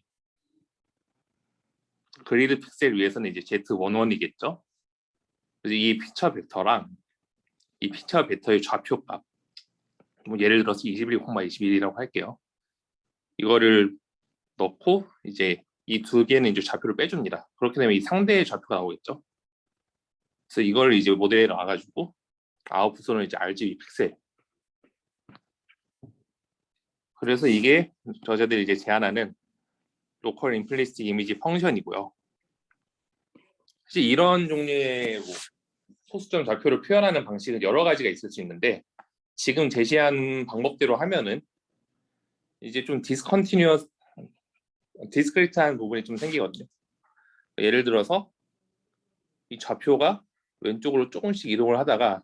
그리드 픽셀 위에서는 이제 Z11이겠죠. 그래서 이 피처 벡터랑 이 피처 벡터의 좌표값 뭐 예를 들어서 21,21이라고 할게요. 이거를 넣고 이제 이 두 개는 이제 좌표를 빼줍니다. 그렇게 되면 이 상대의 좌표가 나오겠죠. 그래서 이걸 이제 모델에 놔가지고 아웃풋은 이제 RGB 픽셀. 그래서 이게 저자들이 이제 제안하는 로컬 임플리시틱 이미지 펑션이고요. 사실 이런 종류의 뭐 소수점 좌표를 표현하는 방식은 여러 가지가 있을 수 있는데 지금 제시한 방법대로 하면은 이제 좀 디스크리트한 부분이 좀 생기거든요. 예를 들어서 이 좌표가 왼쪽으로 조금씩 이동을 하다가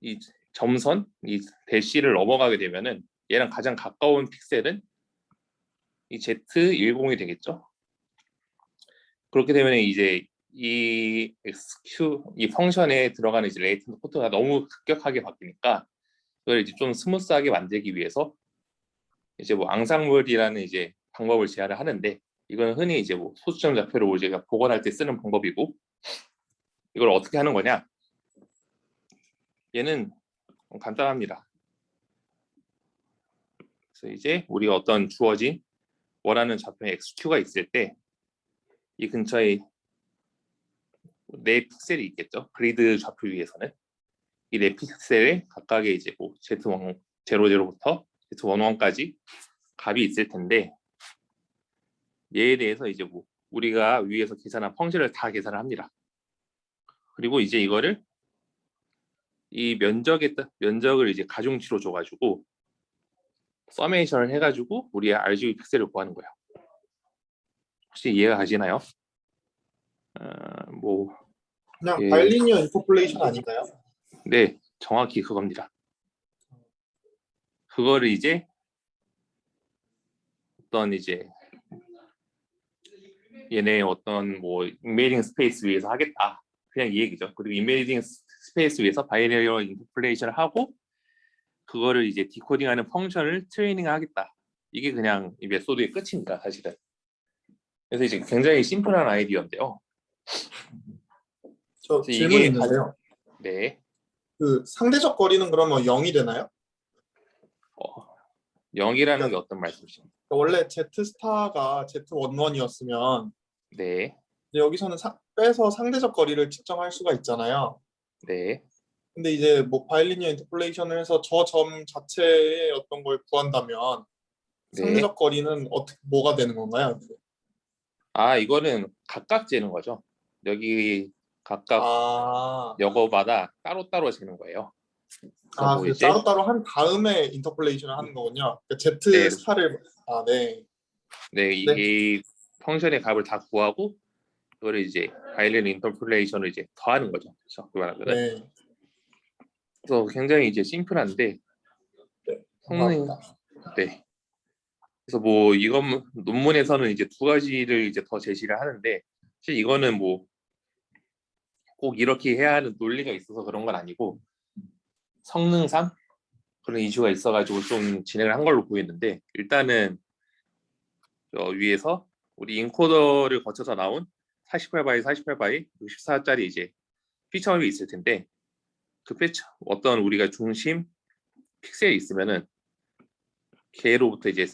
이 점선, 이 대시를 넘어가게 되면은 얘랑 가장 가까운 픽셀은 이 Z10이 되겠죠. 그렇게 되면 이제 이 XQ 이 펑션에 들어가는 이제 레이턴트 코드가 너무 급격하게 바뀌니까 그걸 이제 좀 스무스하게 만들기 위해서 이제 뭐 앙상블이라는 이제 방법을 제안을 하는데 이건 흔히 이제 뭐 소수점 좌표를 우리가 복원할 때 쓰는 방법이고 이걸 어떻게 하는 거냐? 얘는 간단합니다. 그래서 이제 우리가 어떤 주어진 원하는 좌표의 XQ가 있을 때 이 근처에 네 픽셀이 있겠죠. 그리드 좌표 위에서는 이 네 픽셀에 각각의 이제 뭐 Z10, 00부터 Z11까지 값이 있을 텐데 얘에 대해서 이제 뭐 우리가 위에서 계산한 펑션을 다 계산을 합니다. 그리고 이제 이거를 이 면적을 이제 가중치로 줘가지고 서메이션을 해가지고 우리의 RGB 픽셀을 구하는 거예요. 혹시 이해가 가시나요? 뭐 그냥 예, 바이리니어 인터폴레이션 아닌가요? 네, 정확히 그겁니다. 그거를 이제 어떤 이제 얘네 어떤 뭐 인베이딩 스페이스 위에서 하겠다. 그냥 이 얘기죠. 그리고 인베이딩 스페이스 위에서 바이리니어 인터폴레이션을 하고 그거를 이제 디코딩하는 펑션을 트레이닝 하겠다. 이게 그냥 이 메소드의 끝입니다, 사실은. 그래서 이제 굉장히 심플한 아이디어인데요. 저 그래서 질문 이게 있는데요. 네, 그 상대적 거리는 그러면 0이 되나요? 0이라는 게 어떤 말씀이십니까? 원래 Z 스타가 Z11이었으면 네, 여기서는 빼서 상대적 거리를 측정할 수가 있잖아요. 네, 근데 이제 뭐 바일리니어 인터폴레이션을 해서 저 점 자체의 어떤 걸 구한다면 네. 상대적 거리는 어떻게 뭐가 되는 건가요? 아, 이거는 각각 재는 거죠. 여기 각각 아, 여거마다 따로따로 재는 거예요. 그래서 아, 뭐 그 이제 따로따로 한 다음에 인터폴레이션을 하는 거군요. 그 Z 네, 스타를 네, 네, 네, 이 펑션의 값을 다 구하고 그거를 이제 바일리니어 인터폴레이션을 이제 더하는 거죠. 정확히 말하면은. 네, 그래서 굉장히 이제 심플한데 네, 성능 감사합니다. 네. 그래서 뭐 이건 논문에서는 이제 두 가지를 이제 더 제시를 하는데 사실 이거는 뭐 꼭 이렇게 해야 하는 논리가 있어서 그런 건 아니고 성능상 그런 이슈가 있어가지고 좀 진행을 한 걸로 보이는데 일단은 위에서 우리 인코더를 거쳐서 나온 48바이 48바이 64짜리 이제 피처맵이 있을 텐데 그 피처 어떤 우리가 중심 픽셀이 있으면은 걔로부터 이제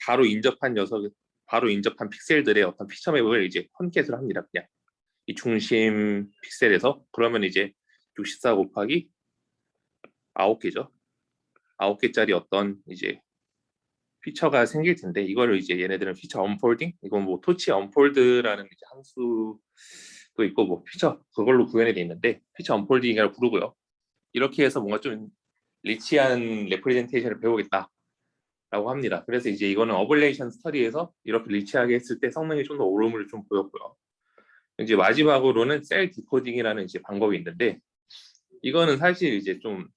바로 인접한 녀석 바로 인접한 픽셀들의 어떤 피처맵을 이제 컨캣을 합니다. 그냥 이 중심 픽셀에서 그러면 이제 64 곱하기 9개죠. 9개짜리 어떤 이제 피처가 생길 텐데 이거를 이제 얘네들은 피처 언폴딩 이건 뭐 토치 언폴드라는 이제 함수도 있고 뭐 피처 그걸로 구현이 돼 있는데 피처 언폴딩이라고 부르고요. 이렇게 해서 뭔가 좀 리치한 레프레젠테이션을 배우겠다라고 합니다. 그래서 이제 이거는 어블레이션 스터디에서 이렇게 리치하게 했을 때 성능이 좀 더 오름을 좀 보였고요. 이제 마지막으로는 셀 디코딩이라는 이제 방법이 있는데 이거는 사실 이제 좀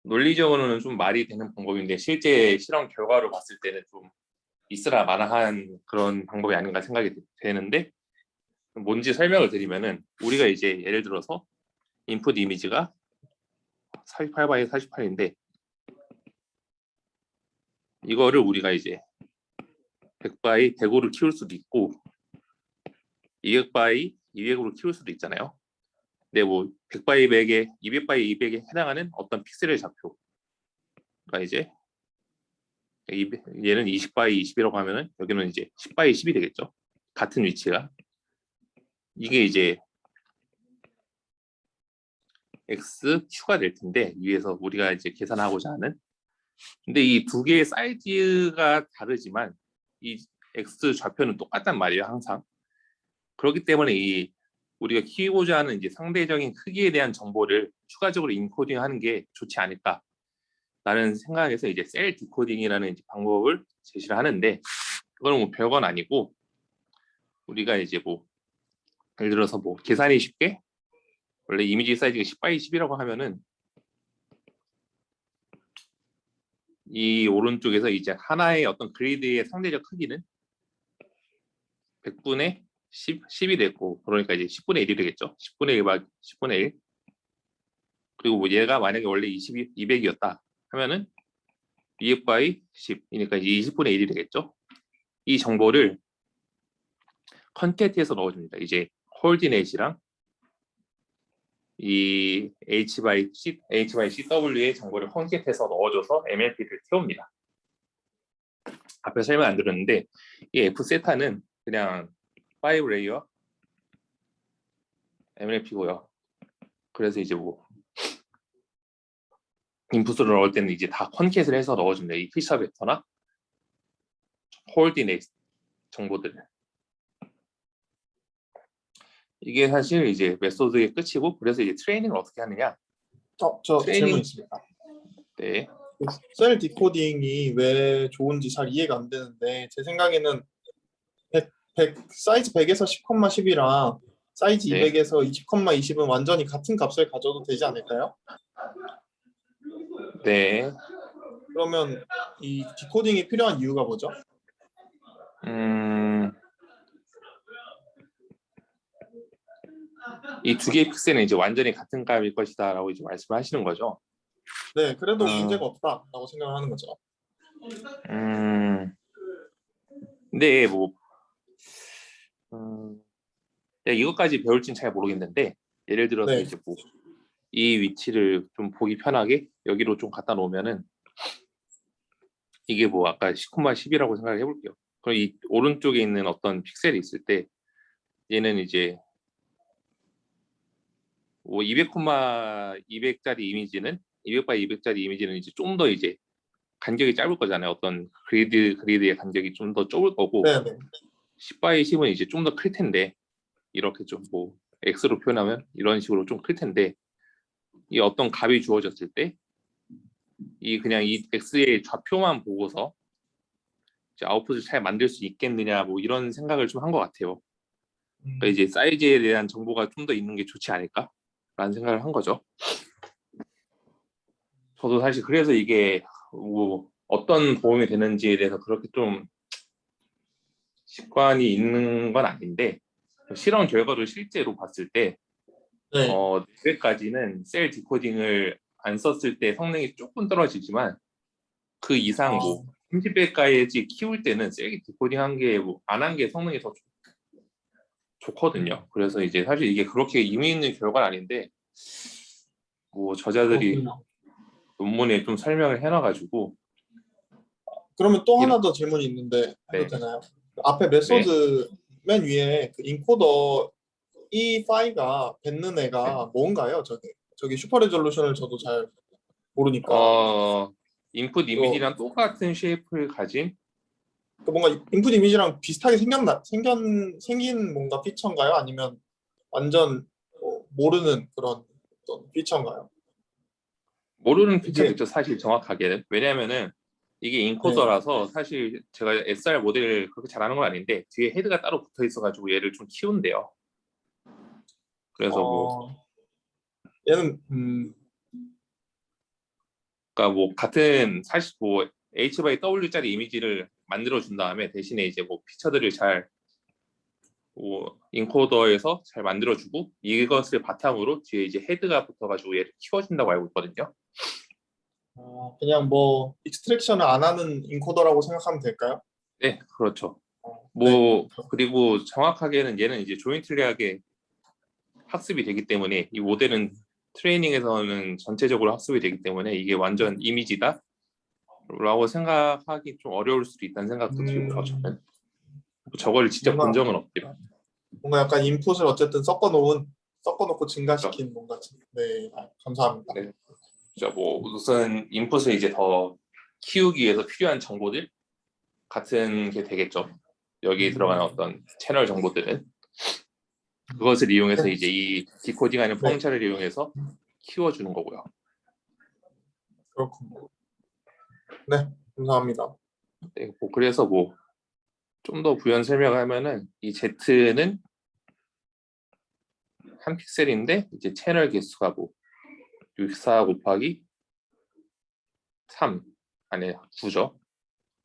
논리적으로는 좀 말이 되는 방법인데 실제 실험 결과로 봤을 때는 좀 있으라 마나한 그런 방법이 아닌가 생각이 되는데 뭔지 설명을 드리면은 우리가 이제 예를 들어서 인풋 이미지가 48바이 48인데 이거를 우리가 이제 100바이 105로 키울 수도 있고 200바이 200으로 키울 수도 있잖아요. 근데 뭐 100바이 100에 200바이 200에 해당하는 어떤 픽셀의 좌표가 이제 얘는 20바이 20이라고 하면은 여기는 이제 10바이 10이 되겠죠. 같은 위치가 이게 이제 XQ가 될 텐데 위에서 우리가 이제 계산하고자 하는 근데 이 두 개의 사이즈가 다르지만 이 X 좌표는 똑같단 말이에요 항상 그렇기 때문에 이 우리가 키우고자 하는 이제 상대적인 크기에 대한 정보를 추가적으로 인코딩하는 게 좋지 않을까라는 생각에서 이제 셀 디코딩이라는 이제 방법을 제시를 하는데 그건 뭐 별건 아니고 우리가 이제 뭐 예를 들어서 뭐 계산이 쉽게 원래 이미지 사이즈가 10바이 10이라고 하면은 이 오른쪽에서 이제 하나의 어떤 그리드의 상대적 크기는 100분의 10이 됐고 그러니까 이제 10분의 1이 되겠죠. 10분의 1 10분의 1 그리고 뭐 얘가 만약에 원래 200이었다 하면은 200 바이 10이니까 이제 20분의 1이 되겠죠. 이 정보를 컨캣에서 넣어줍니다. 이제 콜디넷이랑 이 H by CW의 정보를 컨캣해서 넣어줘서 MLP를 태웁니다. 앞에 설명 안 들었는데 이 F 세타는 그냥 5 레이어 MLP고요. 그래서 이제 뭐 인풋을 넣을 때는 이제 다 컨캣을 해서 넣어줍니다. 이 피처 벡터나 코디네이트 정보들을. 이게 사실 이제 메소드의 끝이고 그래서 이제 트레이닝을 어떻게 하느냐. 저 질문 트레이닝 있습니다. 네. 셀 디코딩이 왜 좋은지 잘 이해가 안 되는데 제 생각에는 100 사이즈 100에서 10,10이랑 사이즈 네. 200에서 20,20은 완전히 같은 값을 가져도 되지 않을까요? 네. 그러면 이 디코딩이 필요한 이유가 뭐죠? 이 두 개의 픽셀은 이제 완전히 같은 값일 것이다라고 이제 말씀을 하시는 거죠. 네, 그래도 문제가 없다라고 생각하는 거죠. 근데 뭐 내가 이것까지 배울진 잘 모르겠는데 예를 들어서 네, 이제 뭐 이 위치를 좀 보기 편하게 여기로 좀 갖다 놓으면은 이게 뭐 아까 10,10이라고 생각을 해볼게요. 그럼 이 오른쪽에 있는 어떤 픽셀이 있을 때 얘는 이제 뭐 200짜리 이미지는 200 x 200짜리 이미지는 이제 좀 더 이제 간격이 짧을 거잖아요. 어떤 그리드의 간격이 좀 더 좁을 거고 네네. 10 x 10은 이제 좀 더 클 텐데 이렇게 좀 뭐 X로 표현하면 이런 식으로 좀 클 텐데 이 어떤 값이 주어졌을 때 그냥 이 X의 좌표만 보고서 이제 아웃풋을 잘 만들 수 있겠느냐 뭐 이런 생각을 좀 한 것 같아요. 그러니까 이제 사이즈에 대한 정보가 좀 더 있는 게 좋지 않을까라는 생각을 한 거죠. 저도 사실 그래서 이게 뭐 어떤 도움이 되는지에 대해서 그렇게 좀 직관이 있는 건 아닌데 실험 결과를 실제로 봤을 때 네. 4배까지는 셀 디코딩을 안 썼을 때 성능이 조금 떨어지지만 그 이상 뭐 30배까지 키울 때는 셀 디코딩 한 게 뭐 안 한 게 성능이 더 좋거든요. 그래서 이제 사실 이게 그렇게 의미 있는 결과는 아닌데 뭐 저자들이 그렇군요. 논문에 좀 설명을 해놔가지고 그러면 또 이런- 하나 더 질문이 있는데 해도 네. 되나요? 앞에 메소드 맨 위에 그 인코더 이 파이가 뱉는 애가 뭔가요? 저기 슈퍼 레졸루션을 저도 잘 모르니까 인풋 이미지랑 똑같은 쉐입을 가진 그 뭔가 인풋 이미지랑 비슷하게 생긴 뭔가 피처인가요? 아니면 완전 모르는 그런 어떤 피처인가요? 모르는 이게 피처겠죠. 사실 정확하게는. 왜냐면은 이게 네. 인코더라서 사실 제가 SR 모델을 그렇게 잘하는 건 아닌데 뒤에 헤드가 따로 붙어 있어가지고 얘를 좀 키운대요. 그래서 뭐 얘는 그러니까 뭐 같은 사실 뭐 H/W짜리 이미지를 만들어 준 다음에 대신에 이제 뭐 피처들을 잘 뭐 인코더에서 잘 만들어주고 이것을 바탕으로 뒤에 이제 헤드가 붙어가지고 얘를 키워준다고 알고 있거든요. 그냥 뭐 익스트랙션을 안 하는 인코더라고 생각하면 될까요? 네, 그렇죠. 네. 뭐 그리고 정확하게는 얘는 이제 조인틀리하게 학습이 되기 때문에 이 모델은 트레이닝에서는 전체적으로 학습이 되기 때문에 이게 완전 이미지다 라고 생각하기 좀 어려울 수도 있다는 생각도 들고요. 저는 저걸 직접 본 적은 없지만 뭔가 약간 인풋을 어쨌든 섞어놓고 증가시킨 뭔가. 네, 감사합니다. 네. 뭐 우선 인풋을 이제 더 키우기 위해서 필요한 정보들 같은 게 되겠죠. 여기 들어가는 어떤 채널 정보들은 그것을 이용해서 이제 이 디코딩하는 네. 펑션을 이용해서 키워주는 거고요. 그렇군요. 네, 감사합니다. 네, 뭐 그래서 뭐 좀 더 부연 설명하면은 이 Z는 한 픽셀인데 이제 채널 개수가 뭐 64 곱하기 3 아니 9죠.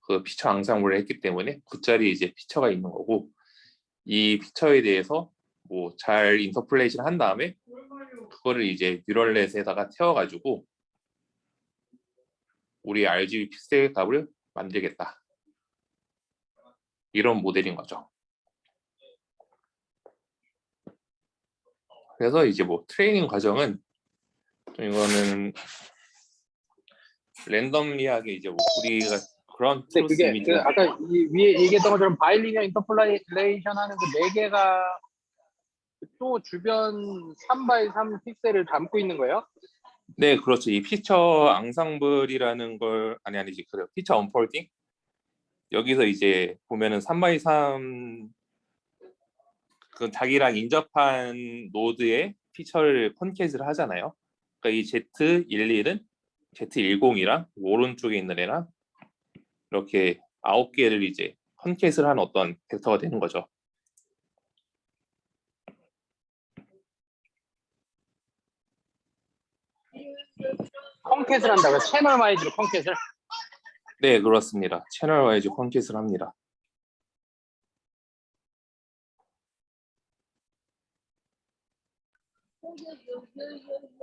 그 피처 앙상블을 했기 때문에 9짜리 이제 피처가 있는 거고 이 피처에 대해서 뭐 잘 인터폴레이션 한 다음에 그거를 이제 뉴럴넷에다가 태워가지고 우리 RGB 픽셀 값을 만들겠다. 이런 모델인 거죠. 그래서 이제 뭐 트레이닝 과정은 좀 이거는 랜덤리하게 이제 뭐 우리가 그런 근데 트루스 그게 이미지 그 아까 위에 얘기했던 것처럼 바이리니어 인터폴레이션 하는 그 4개가 또 주변 3x3 픽셀을 담고 있는 거예요? 네, 그렇죠. 이 피처 앙상블이라는 걸 아니지 그래요. 피처 언폴딩 여기서 이제 보면은 3x3 그 자기랑 인접한 노드에 피처를 컨캣을 하잖아요. 그러니까 이 Z11은 Z10이랑 오른쪽에 있는 애랑 이렇게 9개를 이제 컨캣을 한 어떤 벡터가 되는 거죠. 컨캣을 한다고요? 채널 와이즈로 컨캣을? 네, 그렇습니다. 채널 와이즈 컨캣을 합니다.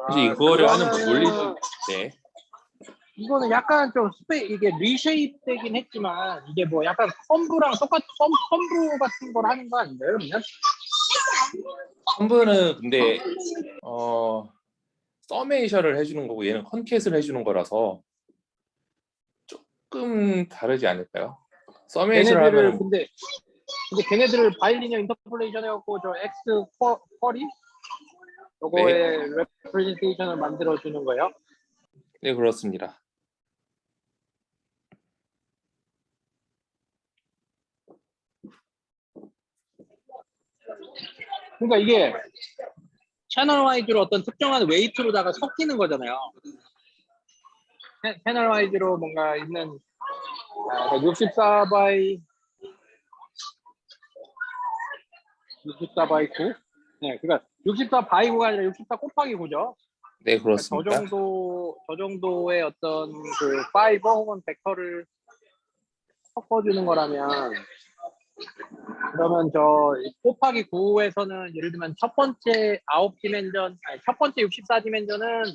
사실 이거를 하는 논리적 네. 이거는 약간 좀 이게 리쉐입 되긴 했지만 이게 뭐 약간 컴브랑 똑같은 컴브 같은 걸 하는 거 아닌가요? 그러면? 컴브는 근데 서메이션을 해주는 거고 얘는 컨캣을 해주는 거라서 조금 다르지 않을까요? 서메이션을 걔네들을 하면은 근데 걔네들을 바이리니어 인터폴레이션 해갖고 저 X 쿼리 요거의 레프레젠테이션을 만들어 주는 거예요. 네, 그렇습니다. 그러니까 이게 채널 와이즈로 어떤 특정한 웨이트로다가 섞이는 거잖아요. 채널 와이즈로 뭔가 있는 64 바이 9. 네, 그러니까 64 바이 9가 아니라 64 곱하기 9죠. 네, 저 그렇습니다. 정도의 어떤 그 파이버 혹은 벡터를 섞어주는 거라면, 그러면 저 곱하기 9에서는 예를 들면 첫 번째 9디멘전, 아니 첫 번째 64디멘전은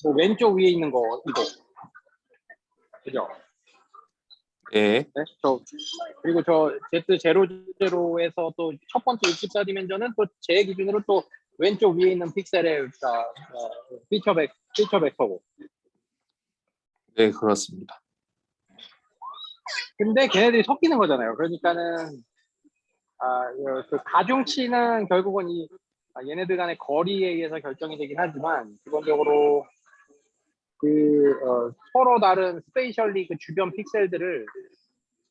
뭐 왼쪽 위에 있는 거 이거, 그죠? 네, 네? 그리고 저 Z00에서 또 첫 번째 64디멘전은 또 제 기준으로 또 왼쪽 위에 있는 픽셀의 피처 벡터고. 네, 그렇습니다. 근데 걔네들이 섞이는 거잖아요. 그러니까는 그 가중치는 결국은 얘네들 간의 거리에 의해서 결정이 되긴 하지만, 기본적으로 서로 다른 스페이셜리 그 주변 픽셀들을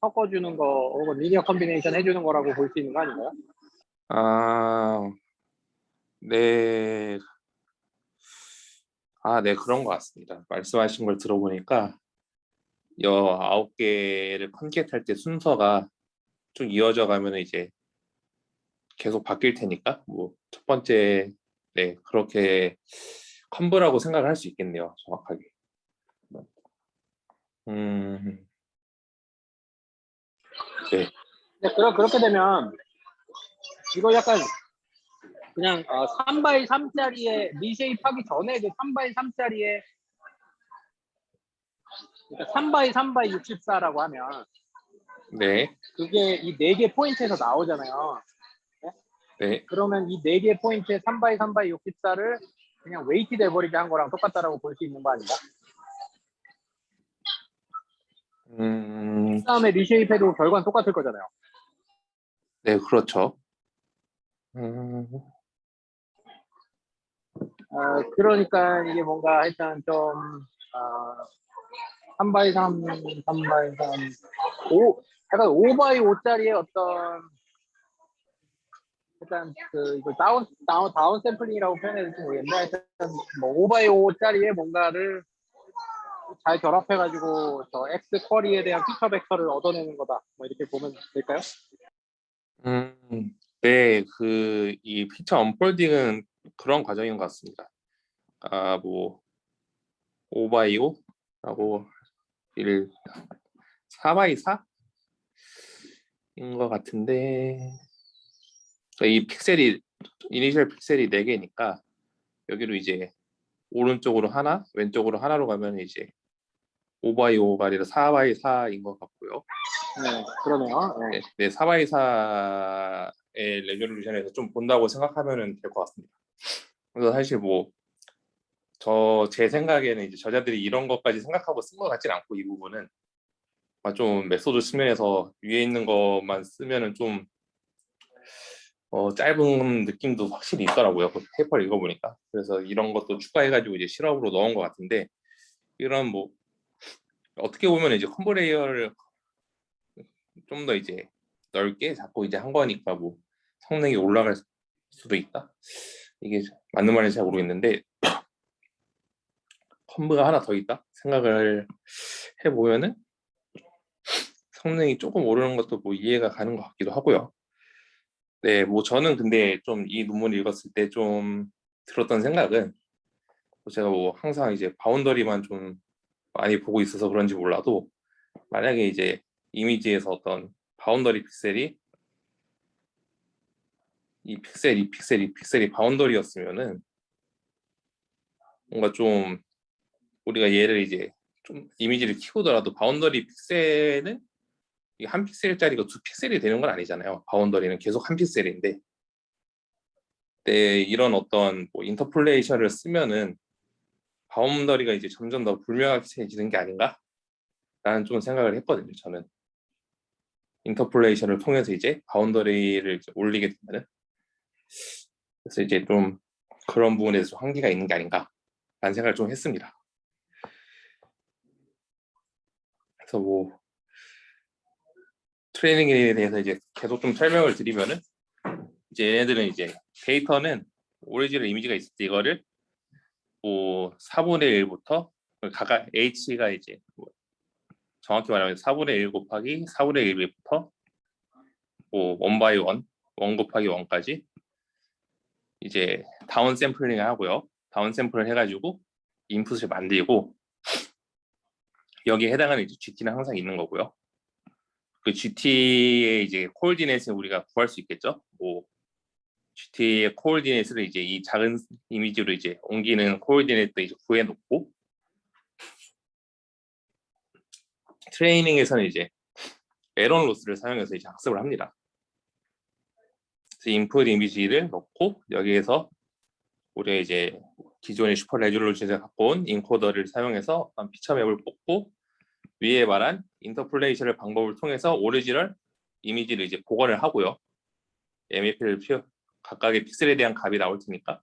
섞어주는 거 혹은 리니어 컨비네이션 해주는 거라고 볼 수 있는 거 아닌가요? 아, 네. 네, 그런 것 같습니다. 말씀하신 걸 들어보니까 9개를 컨겟할 때 순서가 쭉 이어져 가면 이제 계속 바뀔 테니까 뭐 첫 번째, 네, 그렇게 컨브라고 생각을 할 수 있겠네요. 정확하게. 음, 네, 네, 그렇게 되면 이거 약간 그냥 3x3짜리에 리쉐입하기 전에 그 3x3짜리에, 그러니까 3x3x64라고 하면 네, 그게 이 4개 포인트에서 나오잖아요. 네. 그러면 이 4개 포인트에 3x3x64를 그냥 웨이티드 에버리지 한 거랑 똑같다라고 볼 수 있는 거 아닌가? 음, 그 다음에 리쉐입해도 결과는 똑같을 거잖아요. 네, 그렇죠. 그러니까 이게 뭔가 일단 좀 3x3, 3x3, 약간 5x5짜리의 어떤, 일단 이거 다운 샘플링이라고 표현해야 될지 모르겠는데, 하여튼 뭐 5x5짜리의 뭔가를 잘 결합해가지고 저 X 쿼리에 대한 피처 벡터를 얻어내는 거다. 뭐 이렇게 보면 될까요? 네, 이 피처 언폴딩은 그런 과정인 것 같습니다. 뭐 5x5라고 4x4인 것 같은데, 이 이니셜 픽셀이 4개니까 여기로 이제 오른쪽으로 하나, 왼쪽으로 하나로 가면 이제 5x5가 아니라 4x4인 것 같고요. 네, 그러네요. 네. 네, 4x4의 레졸루션에서 좀 본다고 생각하면 될 것 같습니다. 그래서 사실 뭐 제 생각에는 이제 저자들이 이런 것까지 생각하고 쓴 것 같진 않고, 이 부분은 좀 메소드 측면에서 위에 있는 것만 쓰면은 좀 짧은 느낌도 확실히 있더라고요. 그 페이퍼를 읽어보니까. 그래서 이런 것도 추가해가지고 이제 실험으로 넣은 것 같은데, 이런 뭐 어떻게 보면 이제 컨버레이어를 좀 더 이제 넓게 잡고 이제 한 거니까 뭐 성능이 올라갈 수도 있다. 이게 맞는 말인지 잘 모르겠는데, 컨브가 하나 더 있다 생각을 해보면은 성능이 조금 오르는 것도 뭐 이해가 가는 것 같기도 하고요. 네, 뭐 저는 근데 좀 이 논문을 읽었을 때 좀 들었던 생각은, 제가 뭐 항상 이제 바운더리만 좀 많이 보고 있어서 그런지 몰라도, 만약에 이제 이미지에서 어떤 바운더리 픽셀이 이 픽셀이 바운더리였으면은 뭔가 좀 우리가 얘를 이제 좀 이미지를 키우더라도 바운더리 픽셀은 이게 한 픽셀짜리가 2픽셀이 되는 건 아니잖아요. 바운더리는 계속 한 픽셀인데, 네, 이런 어떤 뭐 인터폴레이션을 쓰면은 바운더리가 이제 점점 더 불명확해지는 게 아닌가? 라는 좀 생각을 했거든요. 저는 인터폴레이션을 통해서 이제 바운더리를 이제 올리게 되면은, 그래서 이제 좀 그런 부분에서 좀 한계가 있는 게 아닌가라는 생각을 좀 했습니다. 그래서 뭐 트레이닝에 대해서 이제 계속 좀 설명을 드리면은 이제 얘네들은 이제 데이터는 오리지널 이미지가 있을 때 이거를 뭐 4분의 1부터 각각 h가 이제 뭐 정확히 말하면 4분의 1 곱하기 4분의 1부터 뭐 1 by 1, 1 곱하기 1까지 이제 다운 샘플링을 하고요. 다운 샘플을 해가지고 인풋을 만들고 여기에 해당하는 이제 GT는 항상 있는 거고요. 그 GT의 이제 코or디네이트를 우리가 구할 수 있겠죠. 뭐 GT의 코or디네이트를 이제 이 작은 이미지로 이제 옮기는 코or디네이트 이제 구해놓고 트레이닝에서는 이제 에런 로스를 사용해서 이제 학습을 합니다. 그래서 인풋 이미지를 넣고 여기에서 우리가 이제 기존의 슈퍼 레졸루션에서 갖고 온 인코더를 사용해서 어떤 피처 맵을 뽑고 위에 말한 인터폴레이션 방법을 통해서 오리지널 이미지를 이제 복원을 하고요. MAP를 각각의 픽셀에 대한 값이 나올 테니까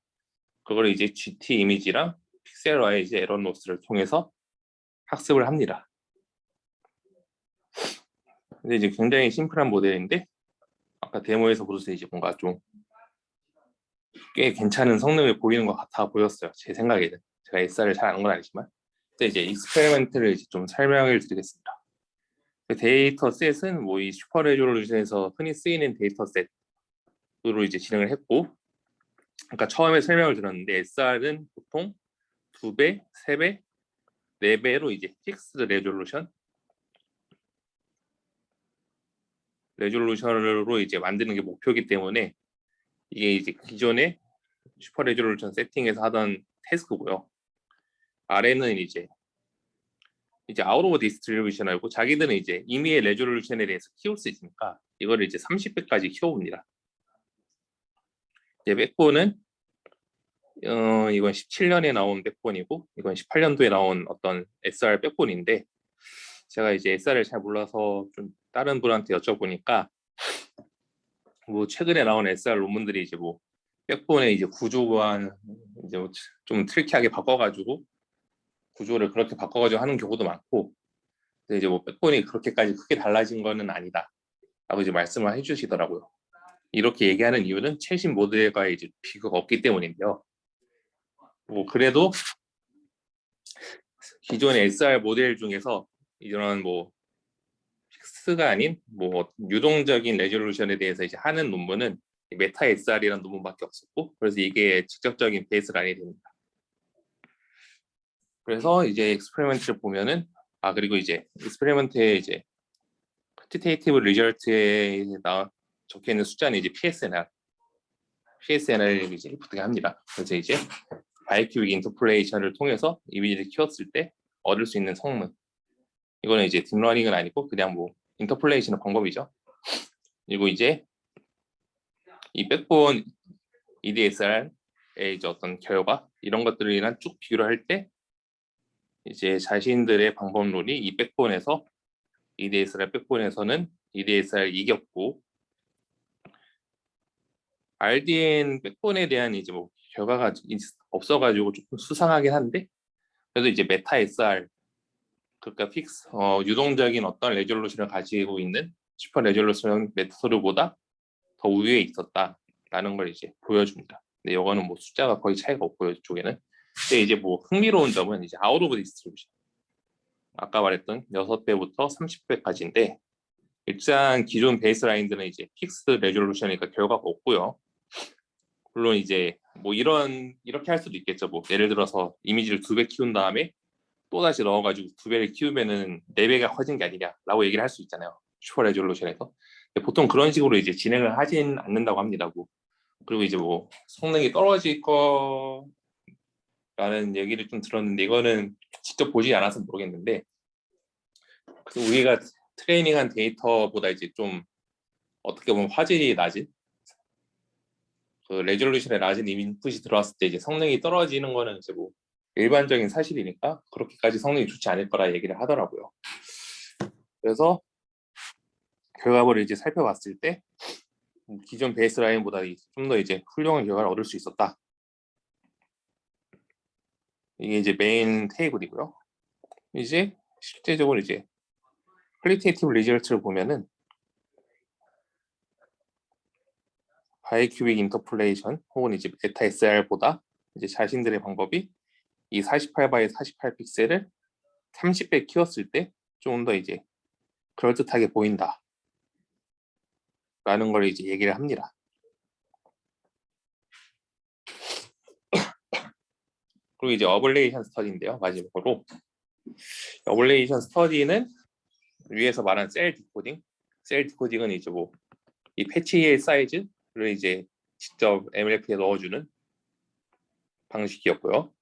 그걸 이제 GT 이미지랑 픽셀화의 이제 에런 로스를 통해서 학습을 합니다. 근데 이제 굉장히 심플한 모델인데 아까 데모에서 보셨을 때 이제 뭔가 좀 꽤 괜찮은 성능을 보이는 것 같아 보였어요. 제 생각에는. 제가 SR을 잘 아는 건 아니지만. 근데 이제 익스페리먼트를 이제 좀 설명을 드리겠습니다. 그 데이터 셋은 뭐 이 슈퍼 레졸루션에서 흔히 쓰이는 데이터 셋으로 이제 진행을 했고, 그러니까 처음에 설명을 들었는데 SR은 보통 2배, 3배, 4배로 이제 픽스드 레졸루션으로 이제 만드는 게 목표이기 때문에 이게 이제 기존의 슈퍼 레졸루션 세팅에서 하던 태스크고요. 아래는 이제 아웃 오브 디스트리뷰션하고 자기들은 이제 임의의 레졸루션에 대해서 키울 수 있으니까 이거를 이제 30배까지 키워봅니다. 이제 백본은 이건 17년에 나온 백본이고 이건 18년도에 나온 어떤 SR 백본인데 제가 이제 SR을 잘 몰라서 좀 다른 분한테 여쭤보니까 뭐 최근에 나온 SR 논문들이 이제 뭐 백본의 이제 구조가 이제 좀 트리키하게 바꿔가지고 구조를 그렇게 바꿔가지고 하는 경우도 많고, 근데 이제 뭐 백본이 그렇게까지 크게 달라진 거는 아니다라고 이제 말씀을 해주시더라고요. 이렇게 얘기하는 이유는 최신 모델과 이제 비교가 없기 때문인데요. 뭐 그래도 기존의 SR 모델 중에서 이런 뭐 픽스가 아닌 뭐 유동적인 레졸루션에 대해서 이제 하는 논문은 메타 SR이라는 논문밖에 없었고, 그래서 이게 직접적인 베이스라인이 됩니다. 그래서 이제 익스페리먼트를 보면은 그리고 이제 익스페리먼트에 이제 쿼티테이티브 리절트에 적혀 있는 숫자는 이제 PSNR을 이제 부탁 합니다. 그래서 이제 바이큐빅 인터폴레이션을 통해서 이미지를 키웠을 때 얻을 수 있는 성능, 이거는 이제 딥러닝은 아니고 그냥 뭐 인터폴레이션의 방법이죠. 그리고 이제 이 백본 EDSR의 이제 어떤 결과 이런 것들이랑 쭉 비교를 할 때 이제 자신들의 방법론이 이 백본에서 EDSR 백본에서는 EDSR 이겼고, RDN 백본에 대한 이제 뭐 결과가 없어가지고 조금 수상하긴 한데, 그래도 이제 메타 SR, 그러니까 유동적인 어떤 레졸루션을 가지고 있는 슈퍼 레졸루션 메소드보다 더 우위에 있었다라는 걸 이제 보여줍니다. 근데 이거는 뭐 숫자가 거의 차이가 없고요, 이쪽에는. 근데 이제 뭐 흥미로운 점은 이제 아웃 오브 디스트리뷰션. 아까 말했던 6배부터 30배까지인데, 일단 기존 베이스라인들은 이제 픽스드 레졸루션이니까 결과가 없고요. 물론 이제 뭐 이렇게 할 수도 있겠죠. 뭐 예를 들어서 이미지를 2배 키운 다음에 또 다시 넣어가지고 2배를 키우면은 4배가 커진 게 아니냐라고 얘기를 할 수 있잖아요. 슈퍼 레졸루션에서. 보통 그런 식으로 이제 진행을 하진 않는다고 합니다. 그리고 이제 뭐 성능이 떨어질 거라는 얘기를 좀 들었는데, 이거는 직접 보지 않아서 모르겠는데, 그래서 우리가 트레이닝한 데이터보다 이제 좀 어떻게 보면 화질이 낮은 그 레졸루션에 낮은 인풋이 들어왔을 때 이제 성능이 떨어지는 거는 이제 뭐 일반적인 사실이니까 그렇게까지 성능이 좋지 않을 거라 얘기를 기존 베이스라인보다 좀 더 이제 훌륭한 결과를 얻을 수 있었다. 이게 이제 메인 테이블이고요. 이제 실제적으로 이제 퀄리테이티브 리저트를 보면은 바이큐빅 인터폴레이션 혹은 이제 베타 SR보다 이제 자신들의 방법이 이 48바이 48 픽셀을 30배 키웠을 때 좀 더 이제 그럴듯하게 보인다 라는 걸 이제 얘기를 합니다. 그리고 이제 어블레이션 스터디인데요. 마지막으로 어블레이션 스터디는 위에서 말한 셀 디코딩은 이제 뭐 이 패치의 사이즈를 이제 직접 MLP에 넣어주는 방식이었고요.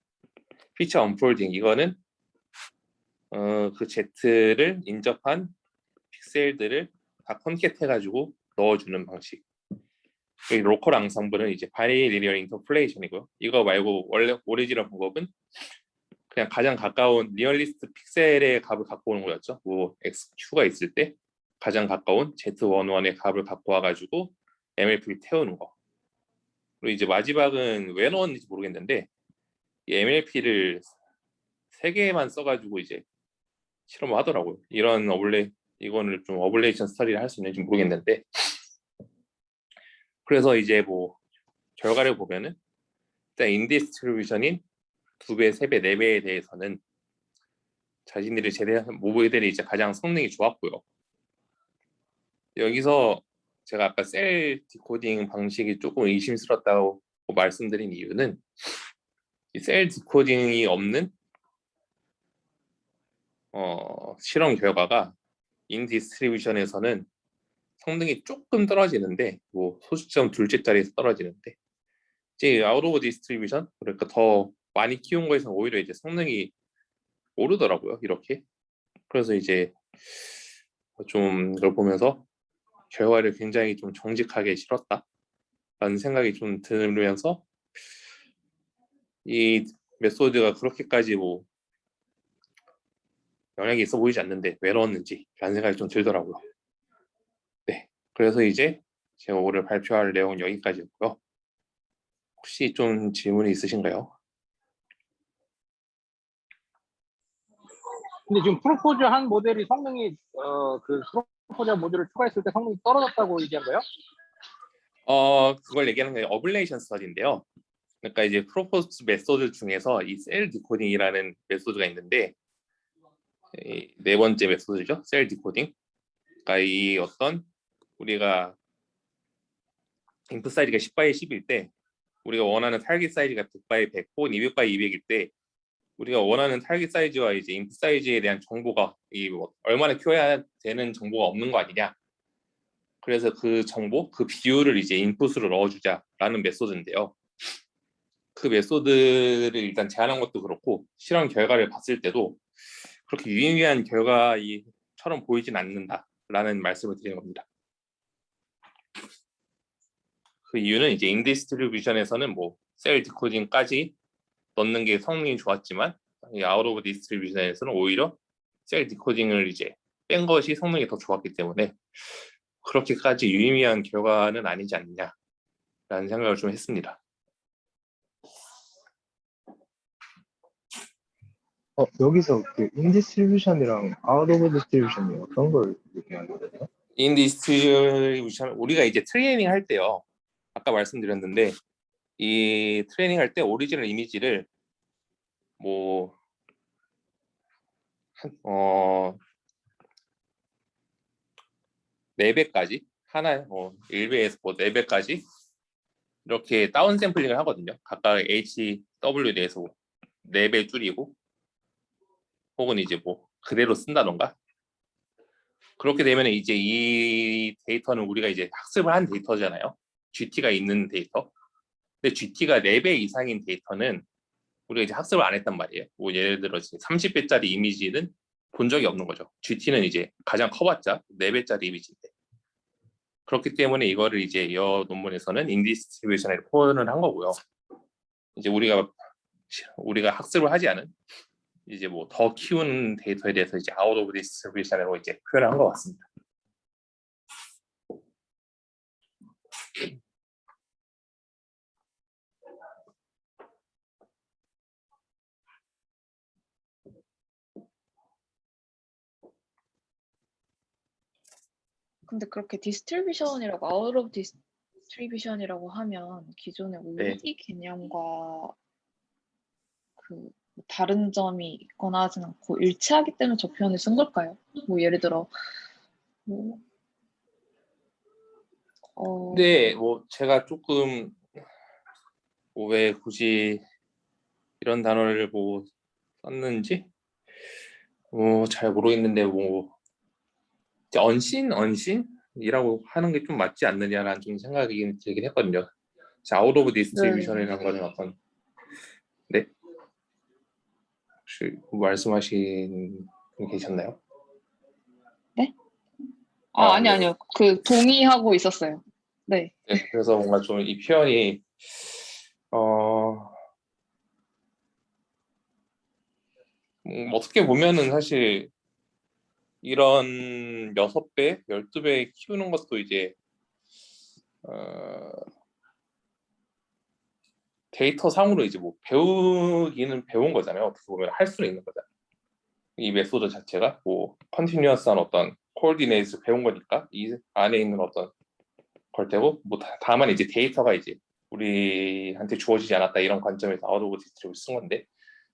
피처 언폴딩 이거는 그 Z를 인접한 픽셀들을 다 컨캣 해가지고 넣어주는 방식. 로컬 앙상블은 이제 바이리니어 인터폴레이션이고요. 이거 말고 원래 오리지널 방법은 그냥 가장 가까운 리얼리스트 픽셀의 값을 갖고 오는 거였죠. 뭐 XQ가 있을 때 가장 가까운 Z11의 값을 갖고 와가지고 MLP를 태우는 거. 그리고 이제 마지막은 왜 넣었는지 모르겠는데 이 MLP를 3개만 써가지고 이제 실험을 하더라고요. 이거는 좀 어블레이션 스터디를 할 수 있는지 모르겠는데 그래서 이제 뭐 결과를 보면은 일단 인디스트리뷰션인 2배, 3배, 4배에 대해서는 자신들이 제대한 모델이 이제 가장 성능이 좋았고요. 여기서 제가 아까 셀 디코딩 방식이 조금 의심스럽다고 말씀드린 이유는 이 셀 디코딩이 없는 실험 결과가 인디스트리뷰션에서는 성능이 조금 떨어지는데 뭐 소수점 둘째 자리에서 떨어지는데 이제 아웃 오브 디스트리뷰션 그러니까 더 많이 키운 거에서 오히려 이제 성능이 오르더라고요. 이렇게. 그래서 이제 좀 이걸 보면서 결과를 굉장히 좀 정직하게 실었다라는 생각이 좀 들면서 이 메소드가 그렇게까지 뭐 영향이 있어 보이지 않는데 왜 넣었는지 라는 생각이 좀 들더라고요. 네, 그래서 이제 제가 오늘 발표할 내용은 여기까지였고요. 혹시 좀 질문이 있으신가요? 근데 지금 프로포즈 한 모델이 성능이 그 프로포즈 모듈을 추가했을 때 성능이 떨어졌다고 얘기한 거예요? 그걸 얘기하는 게 어블레이션 스터디인데요. 그러니까 이제 프로포즈 메소드 중에서 이 셀 디코딩이라는 메소드가 있는데 이 4번째 메소드죠. 셀 디코딩. 그러니까 이 어떤 우리가 인풋 사이즈가 10바이 10일 때 우리가 원하는 타겟 사이즈가 100바이 100 혹은 200바이 200일 때 우리가 원하는 타겟 사이즈와 이제 인풋 사이즈에 대한 정보가 뭐 얼마나 키워야 되는 정보가 없는 거 아니냐. 그래서 그 정보, 그 비율을 이제 인풋으로 넣어주자라는 메소드인데요. 그 메소드를 일단 제안한 것도 그렇고 실험 결과를 봤을 때도 그렇게 유의미한 결과처럼 보이진 않는다라는 말씀을 드리는 겁니다. 그 이유는 이제 인디스트리뷰션에서는 뭐 셀 디코딩까지 넣는 게 성능이 좋았지만 이 아웃 오브 디스트리뷰션에서는 오히려 셀 디코딩을 이제 뺀 것이 성능이 더 좋았기 때문에 그렇게까지 유의미한 결과는 아니지 않느냐라는 생각을 좀 했습니다. 여기서 그 인디스트리뷰션이랑 아웃 오브 디스트리뷰션이 어떤 걸 얘기하는 거예요? 인디스트리뷰션 우리가 이제 트레이닝 할 때요. 아까 말씀드렸는데 이 트레이닝 할 때 오리지널 이미지를 뭐 4배까지 하나 1배에서 뭐 4배까지 이렇게 다운 샘플링을 하거든요. 각각 HW에 대해서 4배 줄이고 혹은 이제 뭐 그대로 쓴다던가 그렇게 되면 이제 이 데이터는 우리가 이제 학습을 한 데이터잖아요. GT가 있는 데이터. 근데 GT가 4배 이상인 데이터는 우리가 이제 학습을 안 했단 말이에요. 뭐 예를 들어 30배짜리 이미지는 본 적이 없는 거죠. GT는 이제 가장 커봤자 4배짜리 이미지인데. 그렇기 때문에 이거를 이제 이 논문에서는 인디스트리뷰션에 표현을 한 거고요. 이제 우리가 학습을 하지 않은 이제 뭐 더 키우는 데이터에 대해서 이제 아웃 오브 디스트리뷰션으로 이제 표현을 한 것 같습니다. 근데 그렇게 디스트리뷰션이라고 아웃 오브 디스트리뷰션이라고 하면 기존의 네. OD 개념과 그 다른 점이 있거나 하진 않고 일치하기 때문에 저 표현을 쓴 걸까요? 뭐 예를 들어 뭐 근데 뭐 제가 조금 뭐왜 굳이 이런 단어를 뭐 썼는지 잘 모르겠는데 뭐 언신이라고 하는 게 좀 맞지 않느냐라는 좀 생각이 들긴 했거든요. 아웃 오브 네. 디스트리뷰션이라는 거는 어떤 네 혹시 말씀하신 분 계셨나요? 네? 네. 아니요. 그 동의하고 있었어요. 네. 네, 그래서 뭔가 좀 이 표현이 어 어떻게 보면은 사실 이런 6배, 12배 키우는 것도 이제 어, 데이터 상으로 이제 뭐 배우기는 배운 거잖아요. 어떻게 보면 할 수는 있는 거잖아요. 이 메소드 자체가 뭐 컨티뉴어스한 어떤 코디네이트를 배운 거니까 이 안에 있는 어떤 걸 테고 뭐 다만 이제 데이터가 이제 우리한테 주어지지 않았다 이런 관점에서 아웃 오브 디스트리뷰 쓴 건데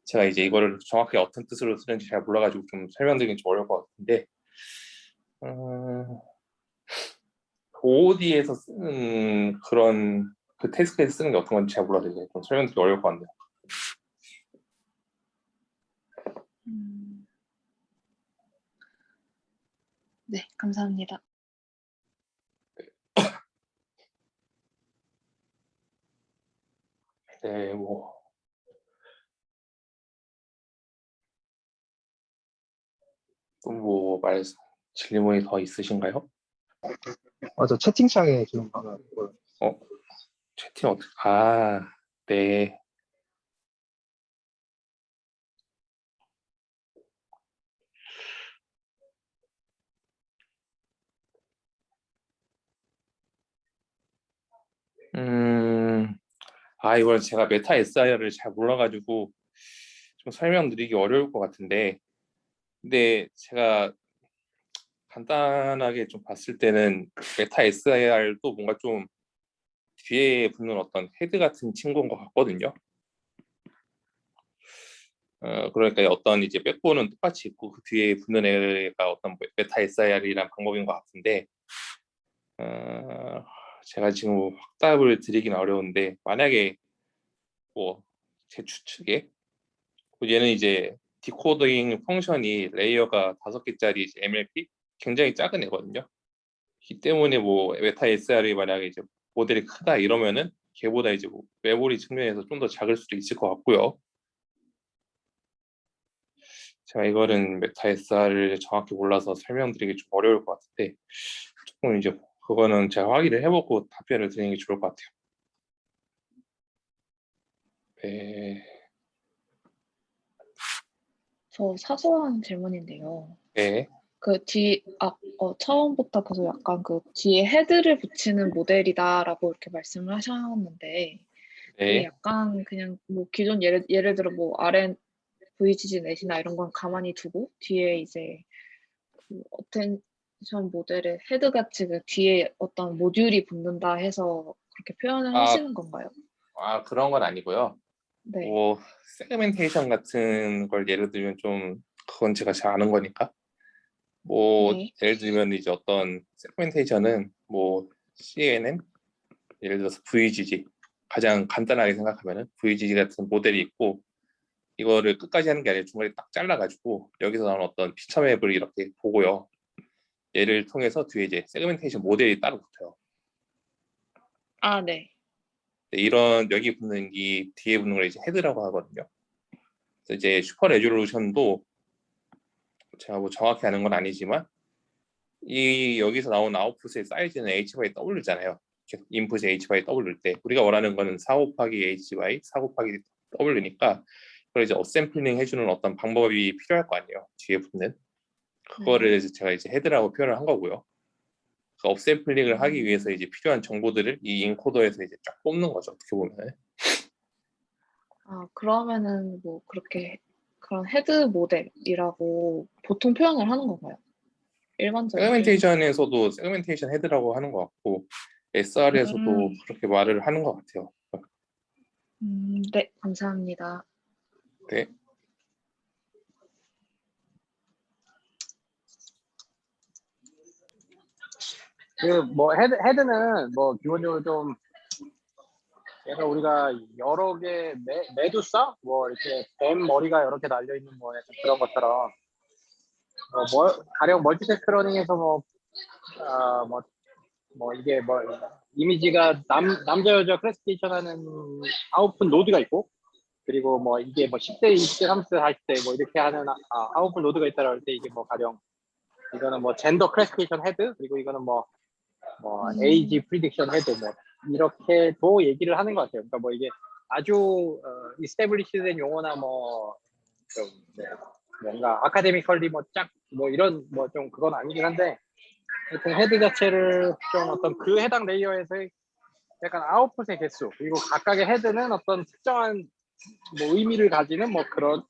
제가 이제 이거를 정확히 어떤 뜻으로 쓰는지 잘 몰라가지고 좀 설명드리긴 좀 어려울 것 같은데 OOD에서 쓰는 그런 그 태스크에서 쓰는 게 어떤 건지 잘 몰라서 이제 좀 설명드리기 어려울 것 같네요. 네, 감사합니다. 네, 뭐 또 뭐 질문이 더 있으신가요? 저 채팅창에 지금 하나 보여요. 채팅 어떻게? 네. 이걸 제가 메타 SIR을 잘 몰라가지고 좀 설명드리기 어려울 것 같은데, 근데 제가 간단하게 좀 봤을 때는 메타 SIR도 뭔가 좀 뒤에 붙는 어떤 헤드 같은 친구인 것 같거든요. 그러니까 어떤 이제 백본은 똑같이 있고 그 뒤에 붙는 애가 어떤 메타 SIR이란 방법인 것 같은데, 제가 지금 확답을 드리기는 어려운데 만약에 뭐 제 추측에 얘는 이제 디코딩 펑션이 레이어가 5개짜리 MLP 굉장히 작은 애거든요. 이 때문에 뭐 메타 SR이 만약에 이제 모델이 크다 이러면은 걔보다 이제 뭐 메모리 측면에서 좀 더 작을 수도 있을 것 같고요. 제가 이거는 메타 SR을 정확히 몰라서 설명드리기 좀 어려울 것 같은데 조금 이제 그거는 제가 확인을 해보고 답변을 드리는 게 좋을 것 같아요. 네. 저 사소한 질문인데요. 네. 처음부터 계속 약간 그 뒤에 헤드를 붙이는 모델이다라고 이렇게 말씀을 하셨는데, 그게 네. 약간 그냥 뭐 기존 예를 들어 뭐 RM, VGG 넷이나 이런 건 가만히 두고 뒤에 이제 그 어텐션 모델의 헤드같이 그 뒤에 어떤 모듈이 붙는다 해서 그렇게 표현을 아, 하시는 건가요? 그런 건 아니고요. 네. 뭐 세그멘테이션 같은 걸 예를 들면 좀 그건 제가 잘 아는 거니까 뭐 네. 예를 들면 이제 어떤 세그멘테이션은 뭐 CNN 예를 들어서 VGG 가장 간단하게 생각하면은 VGG 같은 모델이 있고 이거를 끝까지 하는 게 아니라 중간에 딱 잘라가지고 여기서 나오는 어떤 피처 맵을 이렇게 보고요. 얘를 통해서 뒤에 이제 세그멘테이션 모델이 따로 붙어요. 네. 이런 여기 붙는 이 뒤에 붙는 걸 이제 헤드라고 하거든요. 그래서 이제 슈퍼 레졸루션도 제가 뭐 정확히 아는 건 아니지만 이 여기서 나온 아웃풋의 사이즈는 h by w잖아요. 인풋이 h by w일 때 우리가 원하는 거는 4 곱하기 h by 4 곱하기 w니까 그걸 이제 어샘플링 해주는 어떤 방법이 필요할 거 아니에요. 뒤에 붙는 그거를 네. 제가 이제 헤드라고 표현을 한 거고요. 그 업샘플링을 하기 위해서 이제 필요한 정보들을 이 인코더에서 이제 쫙 뽑는 거죠. 어떻게 보면. 아, 그러면은 뭐 그렇게 그런 헤드 모델이라고 보통 표현을 하는 건가요? 일반적인 표현? 세그멘테이션에서도 세그멘테이션 헤드라고 하는 것 같고 SR에서도 그렇게 말을 하는 것 같아요. 네, 감사합니다. 네. 그 뭐 헤드는 뭐 기본적으로 좀 약간 우리가 여러 개 메두사 뭐 이렇게 뱀 머리가 여러 개 달려 있는 뭐 약간 그런 것처럼 가령 멀티태스크 러닝에서 뭐 이게 뭐 이미지가 남자 여자 클래시피케이션 하는 아웃풋 노드가 있고 그리고 뭐 이게 뭐 10대 20대 30대 40대 뭐 이렇게 하는 아웃풋 노드가 있다고 할 때 이게 뭐 가령 이거는 뭐 젠더 클래시피케이션 헤드 그리고 이거는 뭐 에이지 프리딕션 헤드 뭐 이렇게도 얘기를 하는 것 같아요. 그러니까 뭐 이게 아주 이스태블리시된 용어나 뭐 좀 뭔가 아카데미컬리 뭐 쫙 뭐 이런 뭐 좀 그건 아니긴 한데 하여튼 헤드 자체를 좀 어떤 그 해당 레이어에서의 약간 아웃풋의 개수 그리고 각각의 헤드는 어떤 특정한 뭐 의미를 가지는 뭐 그런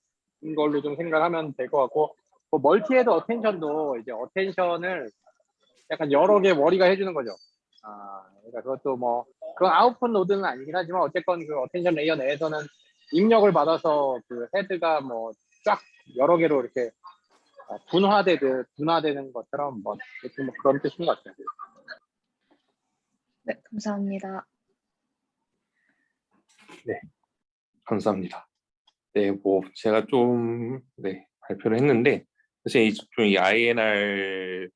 걸로 좀 생각하면 될 것 같고 뭐 멀티헤드 어텐션도 이제 어텐션을 약간 여러 개 머리가 해주는 거죠. 그러니까 그것도 뭐 그건 아웃풋 노드는 아니긴 하지만 어쨌건 그 어텐션 레이어 내에서는 입력을 받아서 그 헤드가 뭐 쫙 여러 개로 이렇게 분화되는 것처럼 뭐 그런 뜻인 것 같아요. 네, 감사합니다. 네. 감사합니다. 네, 뭐 제가 좀 발표를 했는데 사실 이 INR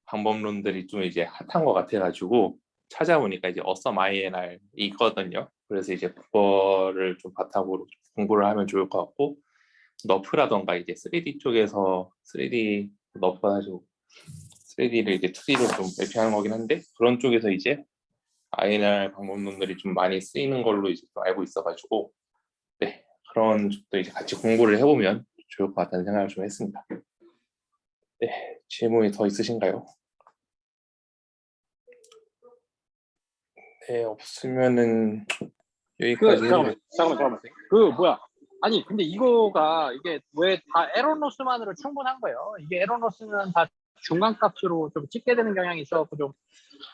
방법론들이 좀 이제 핫한 것 같아가지고 찾아보니까 이제 어썸 INR 있거든요. 그래서 이제 그거를 좀 바탕으로 공부를 하면 좋을 것 같고 너프라던가 이제 3D 쪽에서 3D 너프가 사실 3D를 이제 2D로 좀 매표하는 거긴 한데 그런 쪽에서 이제 INR 방법론들이 좀 많이 쓰이는 걸로 이제 좀 알고 있어가지고 네 그런 쪽도 이제 같이 공부를 해보면 좋을 것 같다는 생각을 좀 했습니다. 네 질문이 더 있으신가요? 네 없으면은 여기까지 잠깐만. 그 뭐야? 아니 근데 이게 왜 다 에러노스만으로 충분한 거예요? 이게 에러노스는 다 중간값으로 좀 찍게 되는 경향이 있어서 좀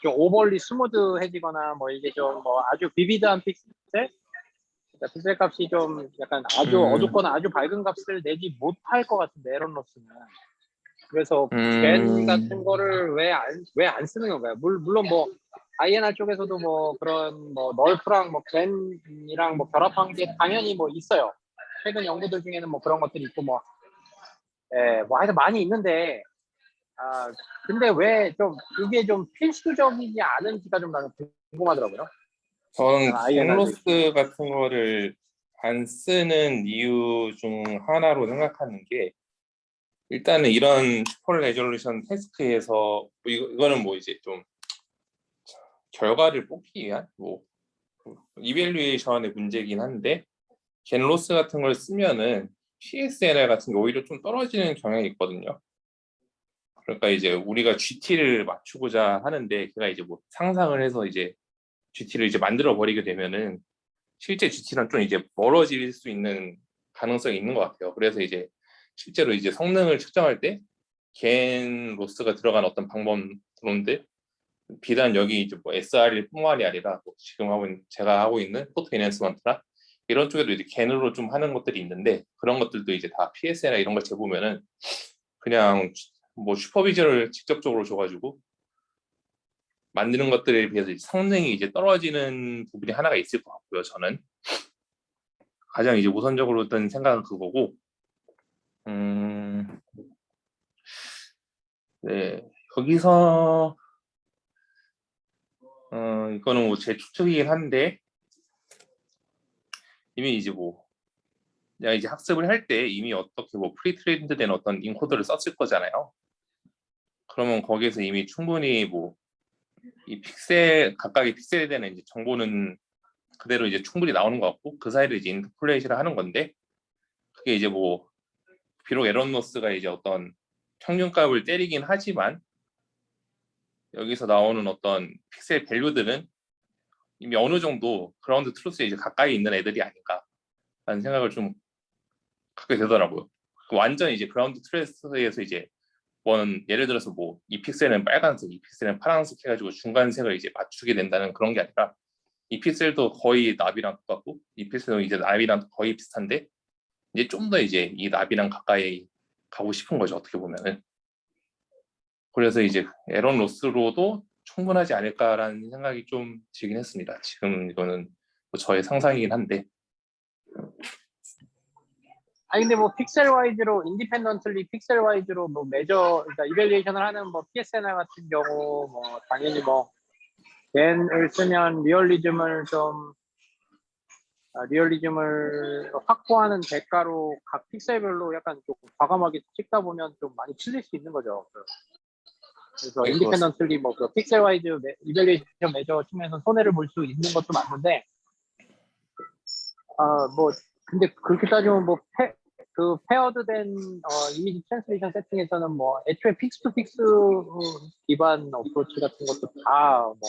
오버리 스무드해지거나 뭐 이게 좀 뭐 아주 비비드한 픽셀, 그러니까 픽셀 값이 좀 약간 아주 어둡거나 아주 밝은 값을 내지 못할 것 같은데 에러노스는. 그래서 겐 같은 거를 왜 안 쓰는 건가요? 물론 뭐 INR 쪽에서도 뭐 그런 뭐 널프랑 뭐 겐이랑 뭐 결합한 게 당연히 뭐 있어요. 최근 연구들 중에는 뭐 그런 것들이 있고 뭐 하여튼 많이 있는데 근데 왜 좀 그게 좀 필수적이지 않은지가 좀 나는 궁금하더라고요. 저는 INR 도 있고. 겐로스 같은 거를 안 쓰는 이유 중 하나로 생각하는 게 일단은 이런 슈퍼 레졸루션 태스크에서 뭐 이거는 뭐 이제 좀 결과를 뽑기 위한 뭐 이밸류에이션의 문제긴 한데 겐로스 같은 걸 쓰면은 PSNR 같은 게 오히려 좀 떨어지는 경향이 있거든요. 그러니까 이제 우리가 GT를 맞추고자 하는데 걔가 이제 뭐 상상을 해서 이제 GT를 이제 만들어 버리게 되면은 실제 GT랑 좀 이제 멀어질 수 있는 가능성이 있는 것 같아요. 그래서 이제 실제로 이제 성능을 측정할 때 겐 로스가 들어간 어떤 방법론들 비단 여기 이제 뭐 SR뿐만이 아니라 뭐 지금 제가 하고 있는 포토 인핸스먼트나 이런 쪽에도 이제 겐으로 좀 하는 것들이 있는데 그런 것들도 이제 다 PSN이나 이런 걸 재보면은 그냥 뭐 슈퍼비전을 직접적으로 줘가지고 만드는 것들에 비해서 성능이 이제 떨어지는 부분이 하나가 있을 것 같고요. 저는 가장 이제 우선적으로 든 생각은 그거고, 네 여기서 이거는 뭐 제 추측이긴 한데 이미 이제 뭐 내가 이제 학습을 할 때 이미 어떻게 뭐 프리트레인드된 어떤 인코더를 썼을 거잖아요. 그러면 거기에서 이미 충분히 뭐 이 각각의 픽셀에 대한 이제 정보는 그대로 이제 충분히 나오는 것 같고 그 사이를 이제 인터폴레이션을 하는 건데 그게 이제 뭐 비록 에런노스가 이제 어떤 평균값을 때리긴 하지만 여기서 나오는 어떤 픽셀 밸류들은 이미 어느 정도 그라운드 트루스에 이제 가까이 있는 애들이 아닌가라는 생각을 좀 갖게 되더라고요. 완전 이제 그라운드 트루스에서 이제 예를 들어서 뭐 이 픽셀은 빨간색, 이 픽셀은 파란색 해가지고 중간색을 이제 맞추게 된다는 그런 게 아니라 이 픽셀도 거의 나비랑 똑같고 이 픽셀은 이제 나비랑 거의 비슷한데 이제 좀 더 이제 이 나비랑 가까이 가고 싶은 거죠, 어떻게 보면은. 그래서 이제 에런 로스로도 충분하지 않을까라는 생각이 좀 들긴 했습니다. 지금 이거는 뭐 저의 상상이긴 한데. 아니 근데 뭐 픽셀 와이즈로 인디펜던틀리 픽셀 와이즈로 뭐 그러니까 이밸리에이션을 하는 뭐 PSNR 같은 경우 뭐 당연히 뭐 겐을 쓰면 리얼리즘을 확보하는 대가로 각 픽셀별로 약간 좀 과감하게 찍다 보면 좀 많이 틀릴 수 있는 거죠. 그래서 네, 인디펜던틀리 뭐 그 픽셀 와이즈 이밸리에이션 메저 측면에서 손해를 볼 수 있는 것도 맞는데 뭐 근데 그렇게 따지면 뭐 그 페어드된 이미지 트랜스레이션 세팅에서는 뭐 애초에 픽스 투 픽스 기반 어프로치 같은 것도 다 뭐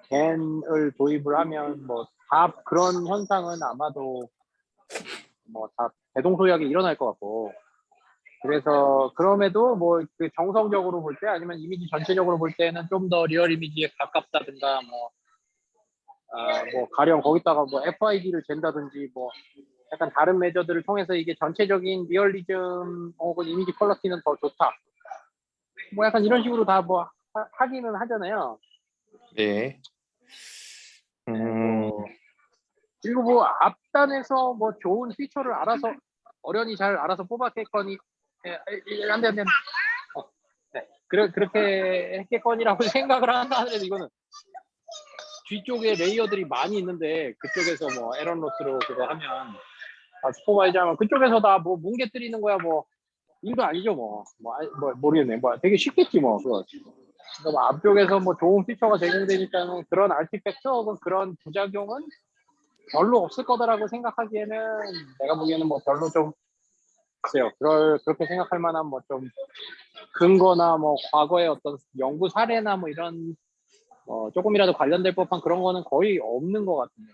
겐을 도입을 하면 뭐 다 그런 현상은 아마도 뭐 다 대동소이하게 일어날 것 같고 그래서 그럼에도 뭐 그 정성적으로 볼 때 아니면 이미지 전체적으로 볼 때는 좀 더 리얼 이미지에 가깝다든가 뭐 가령 거기다가 뭐 FID를 잰다든지 뭐 약간 다른 메저들을 통해서 이게 전체적인 리얼리즘 혹은 이미지 퀄러티는 더 좋다. 뭐 약간 이런 식으로 다 뭐 하기는 하잖아요. 네. 그리고 뭐 앞단에서 뭐 좋은 피처를 알아서 어련히 잘 알아서 뽑았겠거니 안돼 네. 그렇게 했겠거니라고 생각을 한다 하더라도 이거는 뒤쪽에 레이어들이 많이 있는데 그쪽에서 뭐 에런 로스로 그거 하면 슈퍼바이저 하면 그쪽에서 다 뭐 뭉개뜨리는 거야 뭐 일도 아니죠 뭐 모르겠네 뭐 되게 쉽겠지 뭐 그거. 그러니까 뭐 앞쪽에서 뭐 좋은 피처가 제공되니까는 그런 아티팩트 혹은 그런 부작용은 별로 없을 거다라고 생각하기에는 내가 보기에는 뭐 별로 좀 글쎄요 그렇게 생각할 만한 뭐 좀 근거나 뭐 과거의 어떤 연구 사례나 뭐 이런 조금이라도 관련될 법한 그런 거는 거의 없는 것 같은데.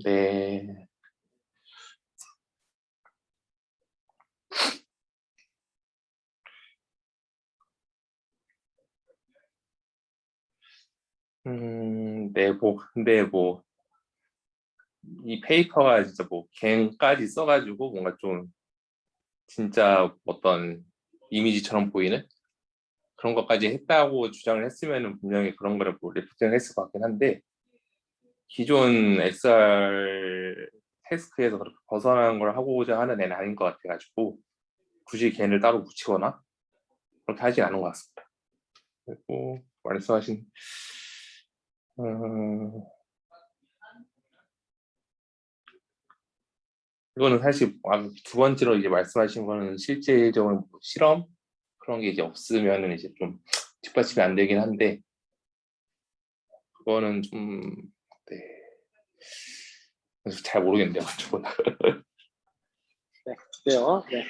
네. 네, 근데 이 페이퍼가 진짜 갱까지 써가지고 뭔가 좀 진짜 어떤 이미지처럼 보이는 그런 것까지 했다고 주장을 했으면은 분명히 그런 거를 리프팅을 했을 것 같긴 한데 기존 XR 태스크에서 그렇게 벗어나는 걸 하고자 하는 애는 아닌 것 같아가지고 굳이 걔를 따로 붙이거나 그렇게 하진 않은 것 같습니다. 그리고 말씀하신 이거는 사실 두 번째로 이제 말씀하신 거는 실제적으로 실험 그런 게 이제 없으면은 이제 좀 뒷받침이 안 되긴 한데 그거는 좀 네. 그래서 잘 모르겠네요. 저건. 네, 그래요. 네.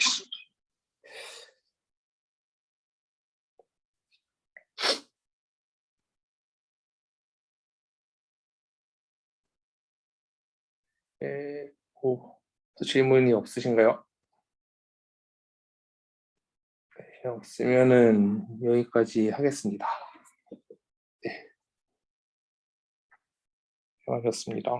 네, 또 질문이 없으신가요? 네, 없으면은 여기까지 하겠습니다. 네, 수고하셨습니다.